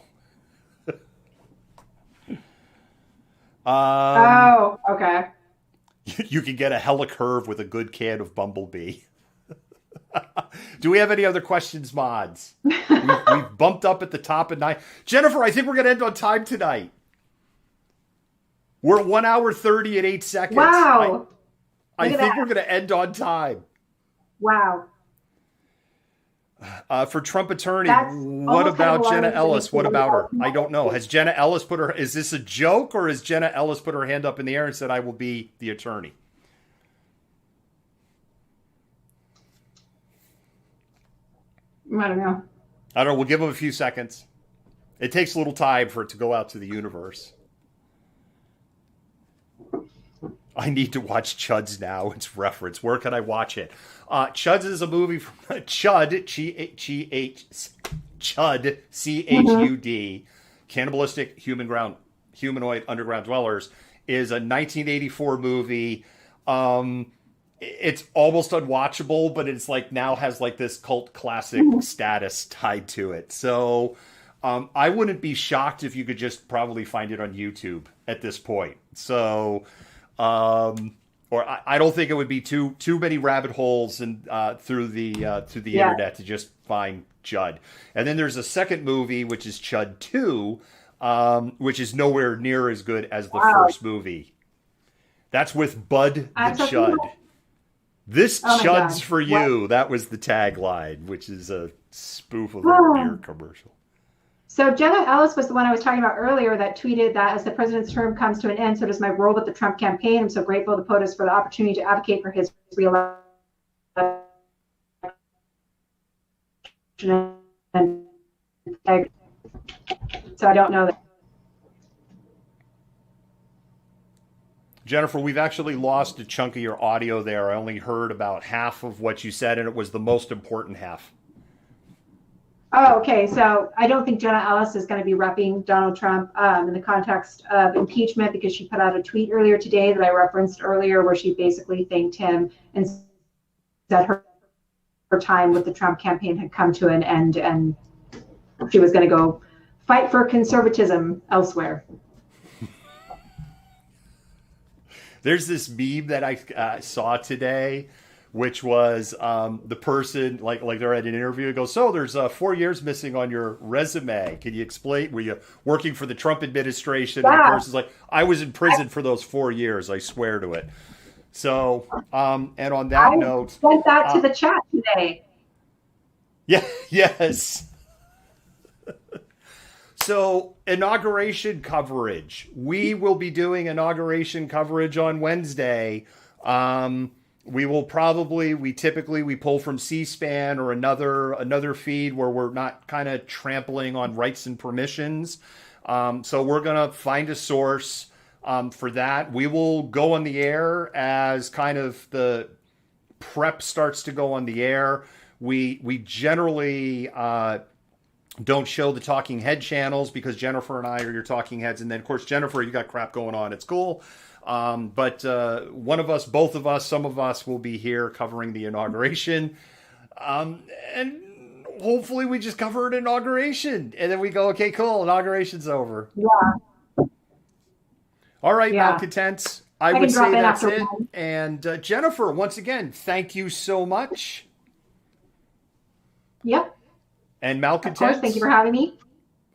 Oh, okay. You can get a hella curve with a good can of Bumblebee. Do we have any other questions, mods? We've bumped up at the top at 9. Jennifer, I think we're going to end on time tonight. We're 1 hour 30 and 8 seconds. Wow. I think we're going to end on time. Wow. For Trump attorney, what about Jenna Ellis? What about her? I don't know. Has Jenna Ellis is this a joke, or has Jenna Ellis put her hand up in the air and said, I will be the attorney? I don't know. We'll give them a few seconds. It takes a little time for it to go out to the universe. I need to watch Chuds now. It's reference. Where can I watch it? Chuds is a movie from Chud, Chud, C-H-U-D, Cannibalistic Humanoid Underground Dwellers, is a 1984 movie. It's almost unwatchable, but it's like now has like this cult classic status tied to it. So I wouldn't be shocked if you could just probably find it on YouTube at this point. So... or I don't think it would be too many rabbit holes and through the internet to just find Chud. And then there's a second movie, which is Chud 2, which is nowhere near as good as the first movie. That's with Bud the Chud. This Chud's for you. What? That was the tagline, which is a spoof of a beer commercial. So Jenna Ellis was the one I was talking about earlier that tweeted that as the president's term comes to an end, so does my role with the Trump campaign. I'm so grateful to POTUS for the opportunity to advocate for his re-election. So I don't know that. Jennifer, we've actually lost a chunk of your audio there. I only heard about half of what you said, and it was the most important half. Oh, okay. So I don't think Jenna Ellis is going to be repping Donald Trump in the context of impeachment, because she put out a tweet earlier today that I referenced earlier where she basically thanked him and said her time with the Trump campaign had come to an end and she was going to go fight for conservatism elsewhere. There's this meme that I saw today, which was the person, like they're at an interview, and goes, so there's 4 years missing on your resume. Can you explain? Were you working for the Trump administration? Yeah. And the person's like, I was in prison for those 4 years. I swear to it. So, and on that note. I sent that to the chat today. Yeah, yes. So, inauguration coverage. We will be doing inauguration coverage on Wednesday. We typically pull from C-SPAN or another feed where we're not kind of trampling on rights and permissions. So we're going to find a source for that. We will go on the air as kind of the prep starts to go on the air. We generally don't show the talking head channels because Jennifer and I are your talking heads. And then, of course, Jennifer, you got crap going on at school. But one of us, both of us, some of us will be here covering the inauguration. And hopefully we just cover an inauguration. And then we go, okay, cool, inauguration's over. Yeah. All right, Malcontents. I would say that's it. And Jennifer, once again, thank you so much. Yep. And Malcontents. Of course, thank you for having me.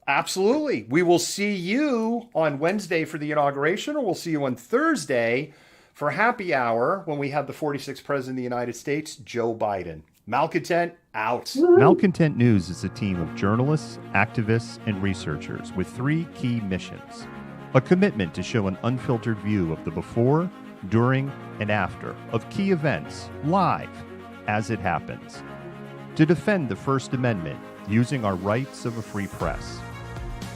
Absolutely. We will see you on Wednesday for the inauguration, or we'll see you on Thursday for happy hour when we have the 46th President of the United States, Joe Biden. Malcontent out. Malcontent News is a team of journalists, activists, and researchers with 3 key missions. A commitment to show an unfiltered view of the before, during, and after of key events live as it happens. To defend the First Amendment using our rights of a free press.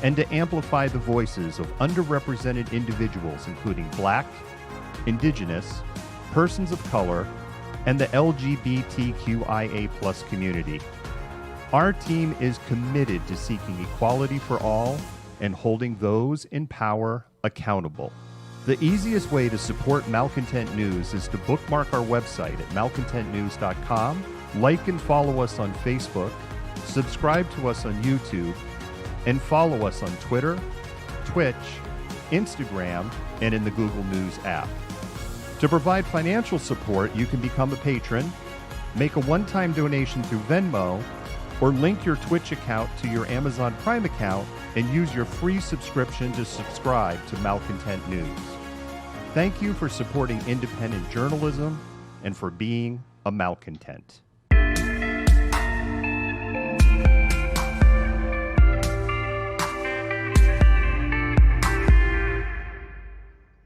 And to amplify the voices of underrepresented individuals, including Black, Indigenous, persons of color, and the LGBTQIA+ community. Our team is committed to seeking equality for all and holding those in power accountable. The easiest way to support Malcontent News is to bookmark our website at malcontentnews.com, like and follow us on Facebook, subscribe to us on YouTube, and follow us on Twitter, Twitch, Instagram, and in the Google News app. To provide financial support, you can become a patron Make a one-time donation through Venmo, or link your Twitch account to your Amazon Prime account and use your free subscription to subscribe to Malcontent News. Thank you for supporting independent journalism and for being a malcontent.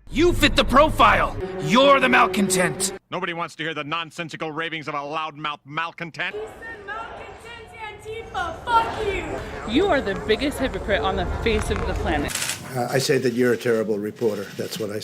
You fit the profile. You're the malcontent. Nobody wants to hear the nonsensical ravings of a loudmouth malcontent. He said malcontent Antifa. Fuck you. You are the biggest hypocrite on the face of the planet. I say that you're a terrible reporter. That's what I say.